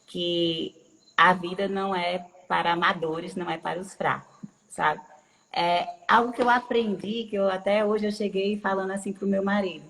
que a vida não é para amadores, não é para os fracos, sabe? É algo que eu aprendi, que eu até hoje eu cheguei falando assim pro meu marido.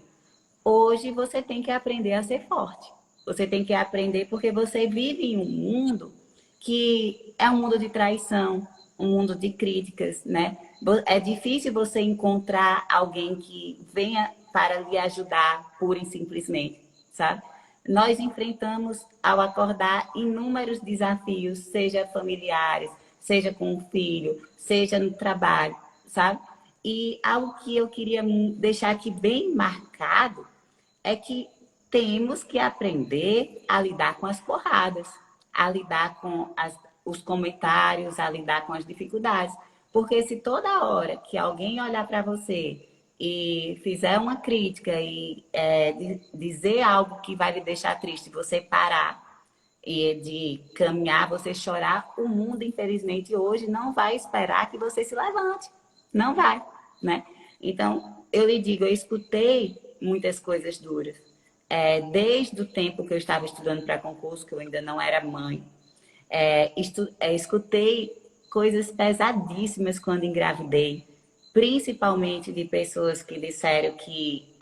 Hoje você tem que aprender a ser forte. Você tem que aprender porque você vive em um mundo que é um mundo de traição, um mundo de críticas, né? É difícil você encontrar alguém que venha para lhe ajudar pura e simplesmente, sabe? Nós enfrentamos ao acordar inúmeros desafios, seja familiares, seja com o filho, seja no trabalho, sabe? E algo que eu queria deixar aqui bem marcado é que temos que aprender a lidar com as porradas, a lidar com os comentários, a lidar com as dificuldades. Porque se toda hora que alguém olhar para você e fizer uma crítica e dizer algo que vai lhe deixar triste, você parar e de caminhar, você chorar, o mundo, infelizmente, hoje não vai esperar que você se levante. Não vai, né? Então, eu lhe digo, eu escutei muitas coisas duras. Desde o tempo que eu estava estudando para concurso, que eu ainda não era mãe, escutei coisas pesadíssimas quando engravidei, principalmente de pessoas que disseram que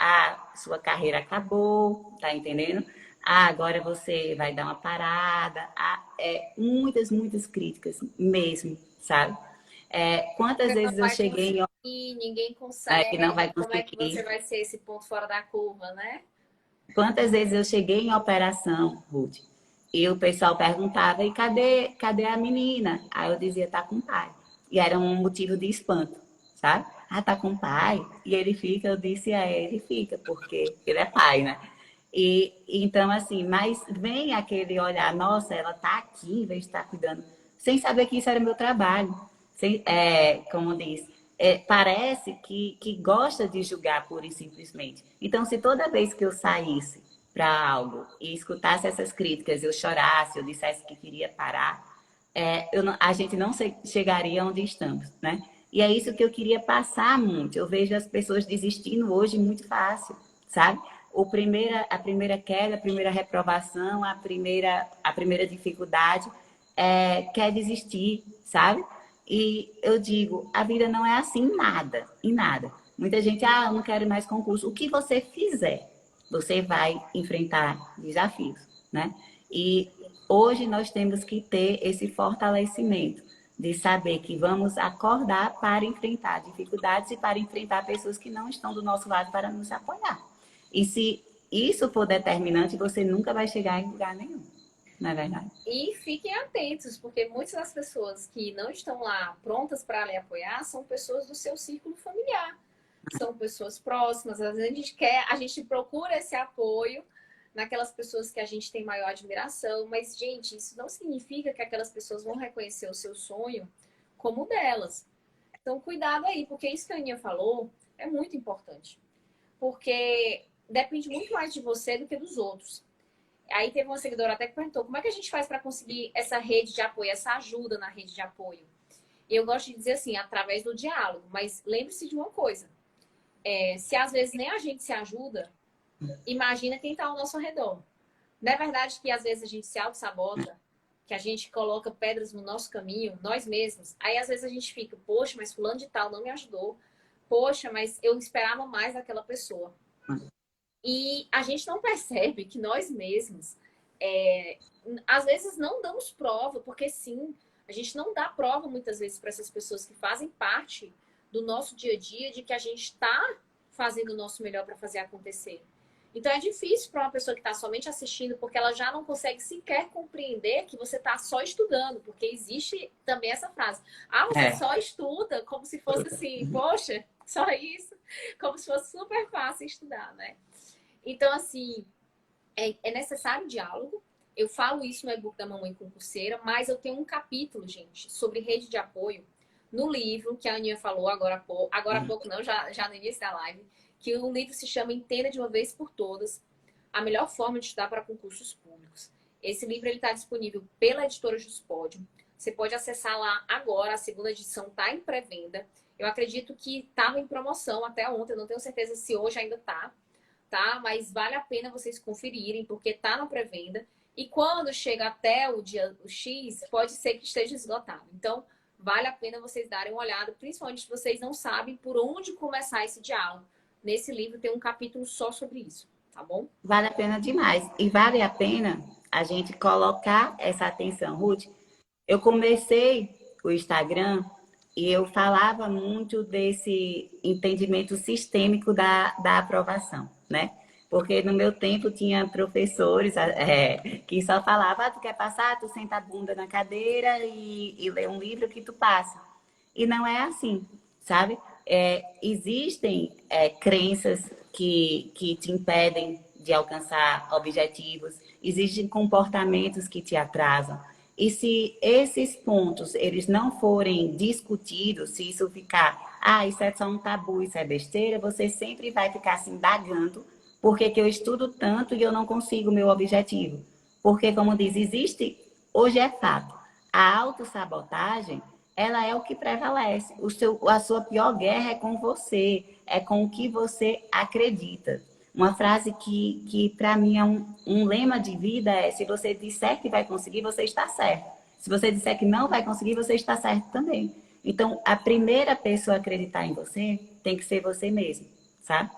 sua carreira acabou, tá entendendo? Agora você vai dar uma parada. Muitas, muitas críticas mesmo, sabe? Quantas Você não vezes eu vai cheguei conseguir, ninguém que não vai consegue. Como é que você conseguir? vai ser esse ponto fora da curva, né? Quantas vezes eu cheguei em operação, Ruth, e o pessoal perguntava, e cadê a menina? Aí eu dizia, tá com o pai. E era um motivo de espanto, sabe? Ah, tá com o pai? E ele fica, eu disse, ele fica, porque ele é pai, né? E então, assim, mas vem aquele olhar, nossa, ela tá aqui em vez de estar cuidando, sem saber que isso era meu trabalho. Como diz, parece que gosta de julgar pura e simplesmente. Então, se toda vez que eu saísse para algo e escutasse essas críticas, eu chorasse, eu dissesse que queria parar, a gente não chegaria onde estamos, né? E é isso que eu queria passar muito. Eu vejo as pessoas desistindo hoje muito fácil, sabe? A primeira queda, a primeira reprovação, a primeira dificuldade quer desistir, sabe? E eu digo, a vida não é assim em nada, em nada. Muita gente, eu não quero mais concurso. O que você fizer, você vai enfrentar desafios, né? E hoje nós temos que ter esse fortalecimento de saber que vamos acordar para enfrentar dificuldades e para enfrentar pessoas que não estão do nosso lado para nos apoiar. E se isso for determinante, você nunca vai chegar em lugar nenhum, não é verdade? E fiquem atentos, porque muitas das pessoas que não estão lá prontas para lhe apoiar são pessoas do seu círculo familiar, são pessoas próximas. Às vezes a gente procura esse apoio naquelas pessoas que a gente tem maior admiração, mas, gente, isso não significa que aquelas pessoas vão reconhecer o seu sonho como delas. Então, cuidado aí, porque isso que a Aninha falou é muito importante. Porque depende muito mais de você do que dos outros. Aí teve uma seguidora até que perguntou como é que a gente faz para conseguir essa rede de apoio, essa ajuda na rede de apoio. E eu gosto de dizer assim, através do diálogo. Mas lembre-se de uma coisa. Se às vezes nem a gente se ajuda, imagina quem está ao nosso redor. Não é verdade que às vezes a gente se auto-sabota, que a gente coloca pedras no nosso caminho, nós mesmos. Aí às vezes a gente fica, poxa, mas fulano de tal não me ajudou. Poxa, mas eu esperava mais daquela pessoa. E a gente não percebe que nós mesmos, às vezes, não damos prova, porque sim, a gente não dá prova muitas vezes para essas pessoas que fazem parte do nosso dia a dia de que a gente está fazendo o nosso melhor para fazer acontecer. Então é difícil para uma pessoa que está somente assistindo, porque ela já não consegue sequer compreender que você está só estudando, porque existe também essa frase. Ah, você É. só estuda, como se fosse assim, poxa, só isso, como se fosse super fácil estudar, né? Então, assim, é necessário diálogo. Eu falo isso no e-book da Mamãe Concurseira, mas eu tenho um capítulo, gente, sobre rede de apoio no livro que a Aninha falou agora há pouco não, já no início da live, que o livro se chama Entenda de uma Vez por Todas, a melhor forma de estudar para concursos públicos. Esse livro está disponível pela editora Juspódio. Você pode acessar lá agora, a segunda edição está em pré-venda. Eu acredito que estava em promoção até ontem, não tenho certeza se hoje ainda está. Tá? Mas vale a pena vocês conferirem, porque tá na pré-venda. E quando chega até o dia X, pode ser que esteja esgotado. Então, vale a pena vocês darem uma olhada, principalmente se vocês não sabem por onde começar esse diálogo. Nesse livro tem um capítulo só sobre isso, tá bom? Vale a pena demais. E vale a pena a gente colocar essa atenção. Ruth, eu comecei o Instagram e eu falava muito desse entendimento sistêmico da aprovação, né? Porque no meu tempo tinha professores que só falavam, tu quer passar, tu senta a bunda na cadeira e lê um livro que tu passa. E não é assim, sabe? Existem crenças que te impedem de alcançar objetivos, existem comportamentos que te atrasam. E se esses pontos eles não forem discutidos, se isso ficar, isso é só um tabu, isso é besteira, você sempre vai ficar se indagando por que que eu estudo tanto e eu não consigo o meu objetivo. Porque, como diz, existe, hoje é fato, a autossabotagem, ela é o que prevalece. A sua pior guerra é com você, é com o que você acredita. Uma frase que para mim é um lema de vida é: se você disser que vai conseguir, você está certo. Se você disser que não vai conseguir, você está certo também. Então, a primeira pessoa a acreditar em você tem que ser você mesmo, sabe?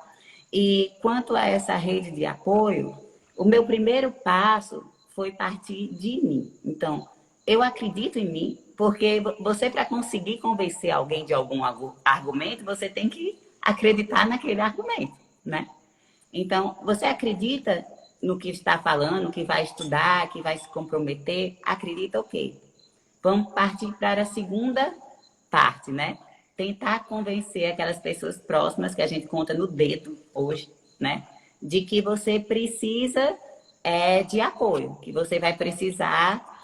E quanto a essa rede de apoio, o meu primeiro passo foi partir de mim. Então, eu acredito em mim, porque você, para conseguir convencer alguém de algum argumento, você tem que acreditar naquele argumento, né? Então, você acredita no que está falando, que vai estudar, que vai se comprometer? Acredita, ok. Vamos partir para a segunda parte, né? Tentar convencer aquelas pessoas próximas que a gente conta no dedo hoje, né? De que você precisa de apoio, que você vai precisar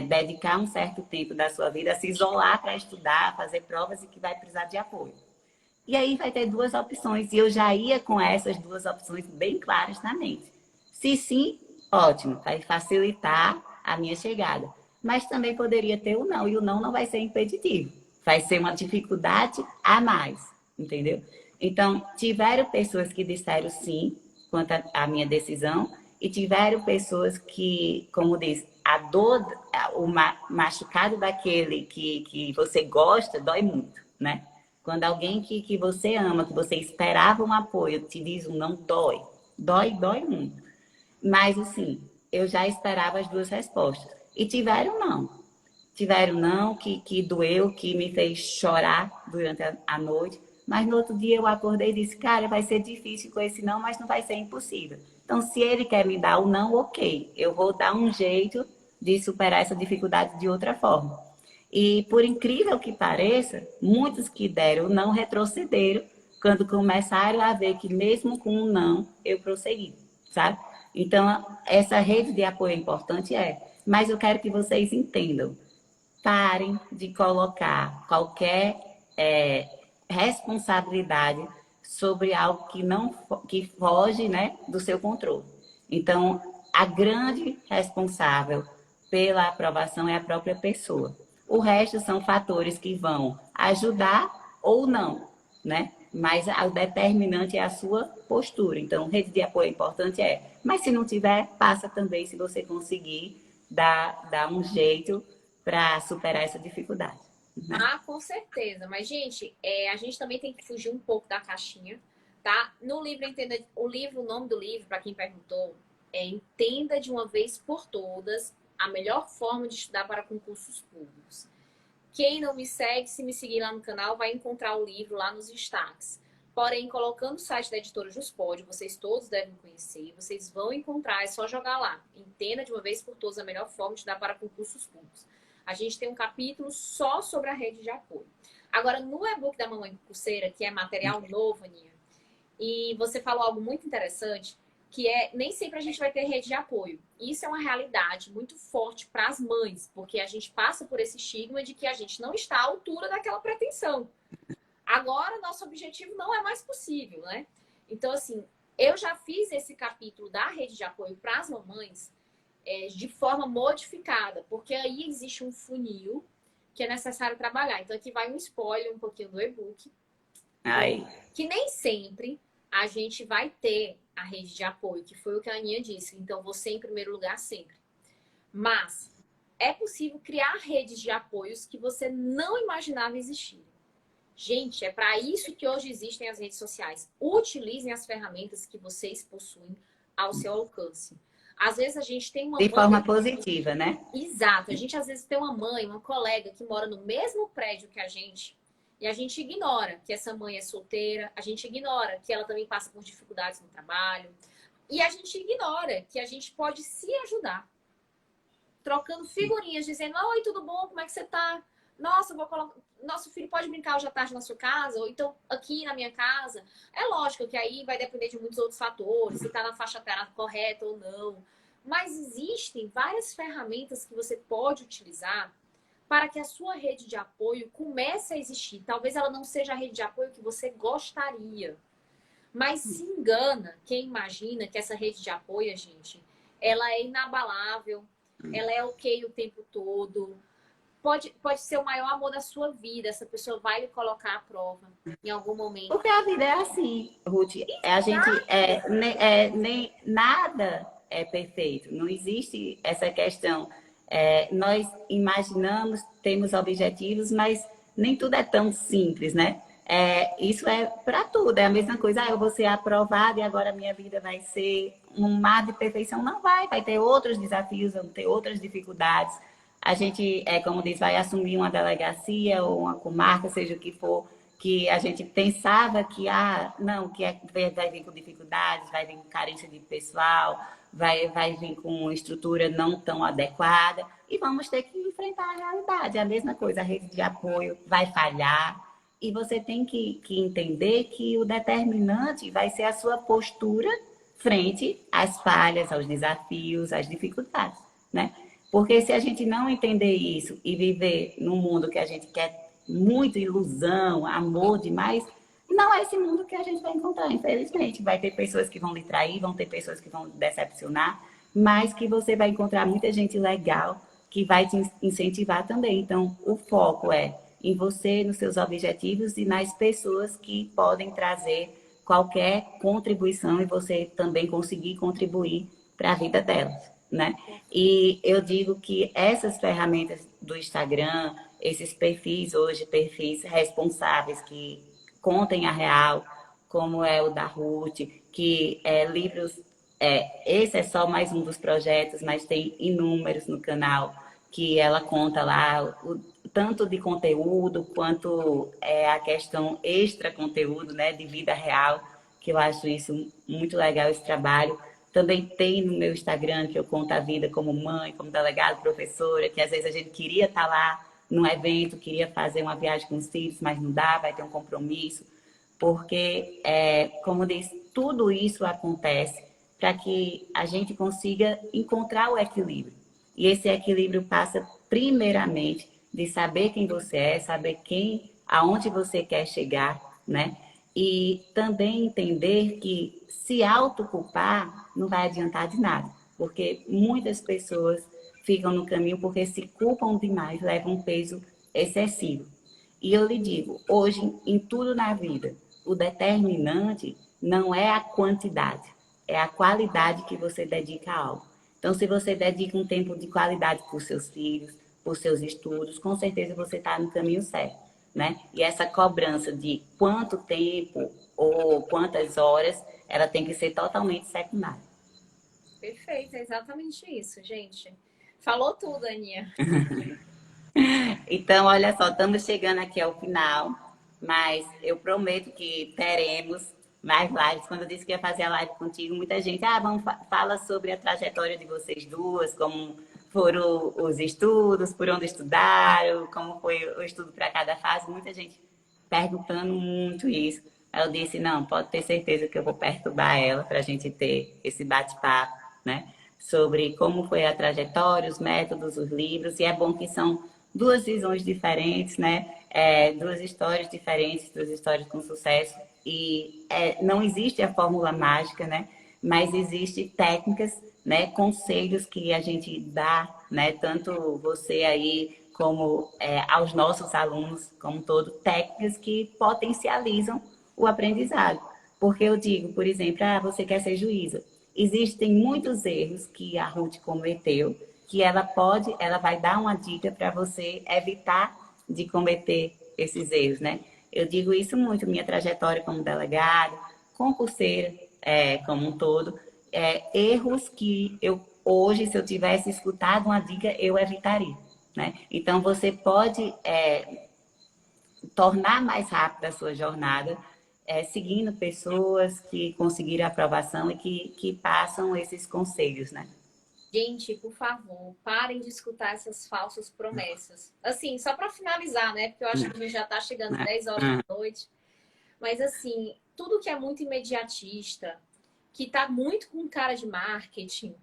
dedicar um certo tempo da sua vida a se isolar para estudar, fazer provas e que vai precisar de apoio. E aí vai ter duas opções, e eu já ia com essas duas opções bem claras na mente. Se sim, ótimo, vai facilitar a minha chegada. Mas também poderia ter o não, e o não não vai ser impeditivo. Vai ser uma dificuldade a mais, entendeu? Então, tiveram pessoas que disseram sim quanto à minha decisão, e tiveram pessoas que, como diz, a dor, o machucado daquele que você gosta, dói muito, né? Quando alguém que você ama, que você esperava um apoio, te diz um não, dói. Dói, dói muito. Mas, assim, eu já esperava as duas respostas. E tiveram não. Tiveram não, que doeu, que me fez chorar durante a noite. Mas no outro dia eu acordei e disse, cara, vai ser difícil com esse não, mas não vai ser impossível. Então, se ele quer me dar o não, ok. Eu vou dar um jeito de superar essa dificuldade de outra forma. E, por incrível que pareça, muitos que deram não retrocederam quando começaram a ver que mesmo com um não, eu prossegui, sabe? Então, essa rede de apoio é importante, mas eu quero que vocês entendam. Parem de colocar qualquer responsabilidade sobre algo que não que foge, né, do seu controle. Então, a grande responsável pela aprovação é a própria pessoa. O resto são fatores que vão ajudar ou não, né? Mas o determinante é a sua postura. Então, rede de apoio é importante, mas se não tiver, passa também se você conseguir dar um jeito para superar essa dificuldade. Né? Com certeza. Mas, gente, a gente também tem que fugir um pouco da caixinha, tá? No livro, o nome do livro, para quem perguntou, é Entenda de uma vez por todas a melhor forma de estudar para concursos públicos. Quem não me segue, se me seguir lá no canal, vai encontrar o livro lá nos destaques. Porém, colocando o site da editora Juspod, vocês todos devem conhecer, vocês vão encontrar, é só jogar lá. Entenda de uma vez por todas a melhor forma de estudar para concursos públicos. A gente tem um capítulo só sobre a rede de apoio. Agora, no e-book da Mamãe Concurseira, que é material novo, Aninha, e você falou algo muito interessante, que nem sempre a gente vai ter rede de apoio. Isso é uma realidade muito forte para as mães, porque a gente passa por esse estigma de que a gente não está à altura daquela pretensão. Agora, nosso objetivo não é mais possível, né? Então, assim, eu já fiz esse capítulo da rede de apoio para as mamães de forma modificada, porque aí existe um funil que é necessário trabalhar. Então, aqui vai um spoiler um pouquinho do e-book. Ai. Que nem sempre a gente vai ter a rede de apoio, que foi o que a Aninha disse. Então, você em primeiro lugar sempre. Mas é possível criar redes de apoios que você não imaginava existir. Gente, é para isso que hoje existem as redes sociais. Utilizem as ferramentas que vocês possuem ao seu alcance. Às vezes a gente tem uma de mãe... forma positiva, né? Exato. A gente às vezes tem uma mãe, uma colega que mora no mesmo prédio que a gente e a gente ignora que essa mãe é solteira, a gente ignora que ela também passa por dificuldades no trabalho e a gente ignora que a gente pode se ajudar. Trocando figurinhas, dizendo, oi, tudo bom? Como é que você tá? Nossa, nosso filho pode brincar hoje à tarde na sua casa, ou então aqui na minha casa. É lógico que aí vai depender de muitos outros fatores, se tá na faixa etária correta ou não. Mas existem várias ferramentas que você pode utilizar para que a sua rede de apoio comece a existir. Talvez ela não seja a rede de apoio que você gostaria, mas se engana quem imagina que essa rede de apoio, gente, ela é inabalável, ela é ok o tempo todo. Pode ser o maior amor da sua vida. Essa pessoa vai lhe colocar à prova em algum momento. Porque a vida é assim, Ruth. A gente nem nada é perfeito. Não existe essa questão. Nós imaginamos, temos objetivos, mas nem tudo é tão simples, né? Isso é para tudo. É a mesma coisa. Eu vou ser aprovada e agora a minha vida vai ser um mar de perfeição. Não vai. Vai ter outros desafios, vão ter outras dificuldades. A gente, como diz, vai assumir uma delegacia ou uma comarca, seja o que for, que a gente pensava que, não, vai vir com dificuldades, vai vir com carência de pessoal, vai vir com estrutura não tão adequada, e vamos ter que enfrentar a realidade. É a mesma coisa, a rede de apoio vai falhar, e você tem que entender que o determinante vai ser a sua postura frente às falhas, aos desafios, às dificuldades, né? Porque se a gente não entender isso e viver num mundo que a gente quer muito ilusão, amor demais, não é esse mundo que a gente vai encontrar, infelizmente. Vai ter pessoas que vão lhe trair, vão ter pessoas que vão lhe decepcionar, mas que você vai encontrar muita gente legal que vai te incentivar também. Então, o foco é em você, nos seus objetivos e nas pessoas que podem trazer qualquer contribuição e você também conseguir contribuir para a vida delas, né? E eu digo que essas ferramentas do Instagram, esses perfis hoje, perfis responsáveis que contem a real, como é o da Ruth, que livros, esse é só mais um dos projetos, mas tem inúmeros no canal que ela conta lá, tanto de conteúdo quanto a questão extra conteúdo, né, de vida real, que eu acho isso muito legal, esse trabalho. Também tem no meu Instagram que eu conto a vida como mãe, como delegada, professora, que às vezes a gente queria estar lá num evento, queria fazer uma viagem com os filhos, mas não dá, vai ter um compromisso. Porque, como diz, tudo isso acontece para que a gente consiga encontrar o equilíbrio. E esse equilíbrio passa, primeiramente, de saber quem você é, saber aonde você quer chegar, né? E também entender que se autoculpar não vai adiantar de nada, porque muitas pessoas ficam no caminho porque se culpam demais, levam um peso excessivo. E eu lhe digo, hoje, em tudo na vida, o determinante não é a quantidade, é a qualidade que você dedica a algo. Então, se você dedica um tempo de qualidade para os seus filhos, para os seus estudos, com certeza você está no caminho certo, né? E essa cobrança de quanto tempo ou quantas horas, ela tem que ser totalmente secundária. Perfeito, é exatamente isso, gente. Falou tudo, Aninha. Então, olha só, estamos chegando aqui ao final, mas eu prometo que teremos mais lives. Quando eu disse que ia fazer a live contigo, muita gente, fala sobre a trajetória de vocês duas, como foram os estudos, por onde estudaram, como foi o estudo para cada fase. Muita gente perguntando muito isso. Aí eu disse, não, pode ter certeza que eu vou perturbar ela para a gente ter esse bate-papo, né? Sobre como foi a trajetória, os métodos, os livros, e é bom que são duas visões diferentes, né? Duas histórias diferentes, duas histórias com sucesso. E não existe a fórmula mágica, né? Mas existe técnicas, né? Conselhos que a gente dá, né? Tanto você aí como aos nossos alunos, como todo, técnicas que potencializam o aprendizado. Porque eu digo, por exemplo, você quer ser juíza. Existem muitos erros que a Ruth cometeu, que ela vai dar uma dica para você evitar de cometer esses erros, né? Eu digo isso muito, minha trajetória como delegada, concurseira, como um todo, erros que eu hoje, se eu tivesse escutado uma dica, eu evitaria, né? Então você pode tornar mais rápida a sua jornada, seguindo pessoas que conseguiram aprovação e que passam esses conselhos, né? Gente, por favor, parem de escutar essas falsas promessas. Assim, só para finalizar, né? Porque eu acho que a gente já está chegando 10 horas da noite. Mas, assim, tudo que é muito imediatista, que tá muito com cara de marketing,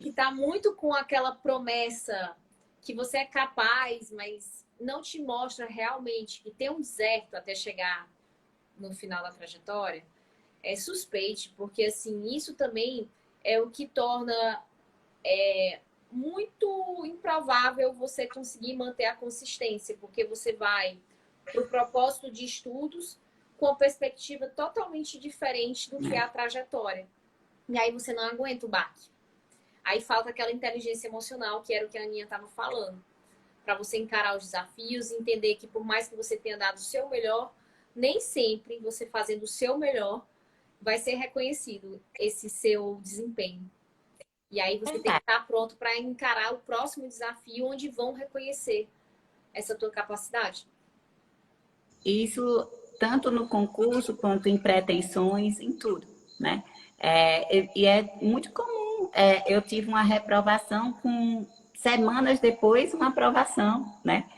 que tá muito com aquela promessa que você é capaz, mas não te mostra realmente que tem um deserto até chegar no final da trajetória, é suspeite, porque assim, isso também é o que torna muito improvável você conseguir manter a consistência, porque você vai para o propósito de estudos com uma perspectiva totalmente diferente do que é a trajetória. E aí você não aguenta o baque. Aí falta aquela inteligência emocional, que era o que a Aninha estava falando. Para você encarar os desafios e entender que por mais que você tenha dado o seu melhor, nem sempre você fazendo o seu melhor vai ser reconhecido esse seu desempenho. E aí você tem que estar pronto para encarar o próximo desafio onde vão reconhecer essa tua capacidade. Isso tanto no concurso quanto em pretensões, em tudo, né? E é muito comum. Eu tive uma reprovação com semanas depois uma aprovação, né?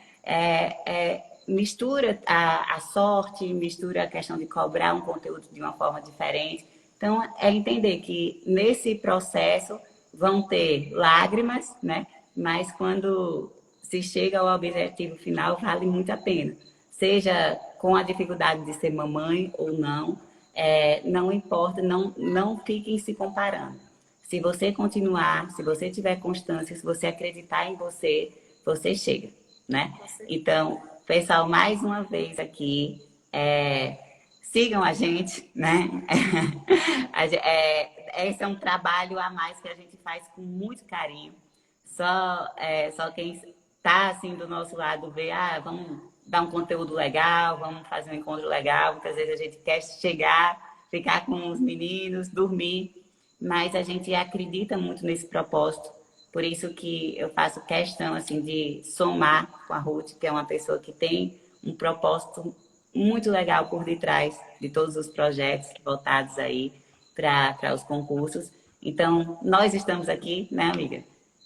Mistura a sorte, mistura a questão de cobrar um conteúdo de uma forma diferente. Então, é entender que nesse processo vão ter lágrimas, né? Mas quando se chega ao objetivo final, vale muito a pena. Seja com a dificuldade de ser mamãe ou não, não importa, não fiquem se comparando. Se você continuar, se você tiver constância, se você acreditar em você, você chega, né? Então, pessoal, mais uma vez aqui, sigam a gente, né? Esse é um trabalho a mais que a gente faz com muito carinho. Só quem está assim do nosso lado vê, vamos dar um conteúdo legal, vamos fazer um encontro legal. Muitas vezes a gente quer chegar, ficar com os meninos, dormir, mas a gente acredita muito nesse propósito. Por isso que eu faço questão assim de somar com a Ruth, que é uma pessoa que tem um propósito muito legal por detrás de todos os projetos voltados aí para os concursos. Então, nós estamos aqui, né, amiga?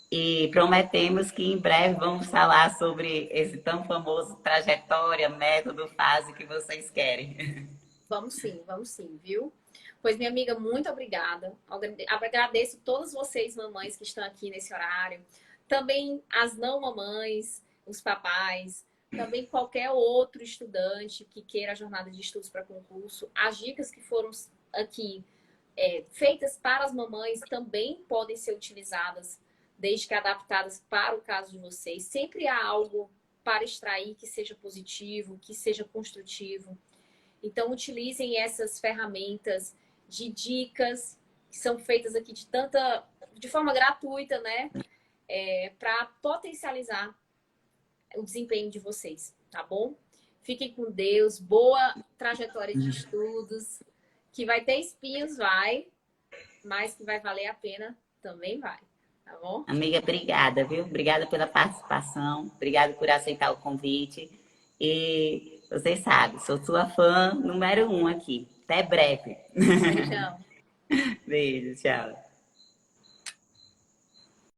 E prometemos que em breve vamos falar sobre esse tão famoso trajetória, método, fase que vocês querem. Vamos sim, viu? Pois, minha amiga, muito obrigada. Agradeço todas vocês, mamães, que estão aqui nesse horário. Também as não mamães, os papais, também qualquer outro estudante que queira a jornada de estudos para concurso. As dicas que foram aqui feitas para as mamães também podem ser utilizadas, desde que adaptadas para o caso de vocês. Sempre há algo para extrair que seja positivo, que seja construtivo. Então, utilizem essas ferramentas de dicas que são feitas aqui de forma gratuita, né? Para potencializar o desempenho de vocês, tá bom? Fiquem com Deus, boa trajetória de estudos, que vai ter espinhos, vai, mas que vai valer a pena, também vai, tá bom? Amiga, obrigada, viu? Obrigada pela participação, obrigada por aceitar o convite. E vocês sabem, sou sua fã número 1 aqui. Até breve. Beijão. Beijo, tchau.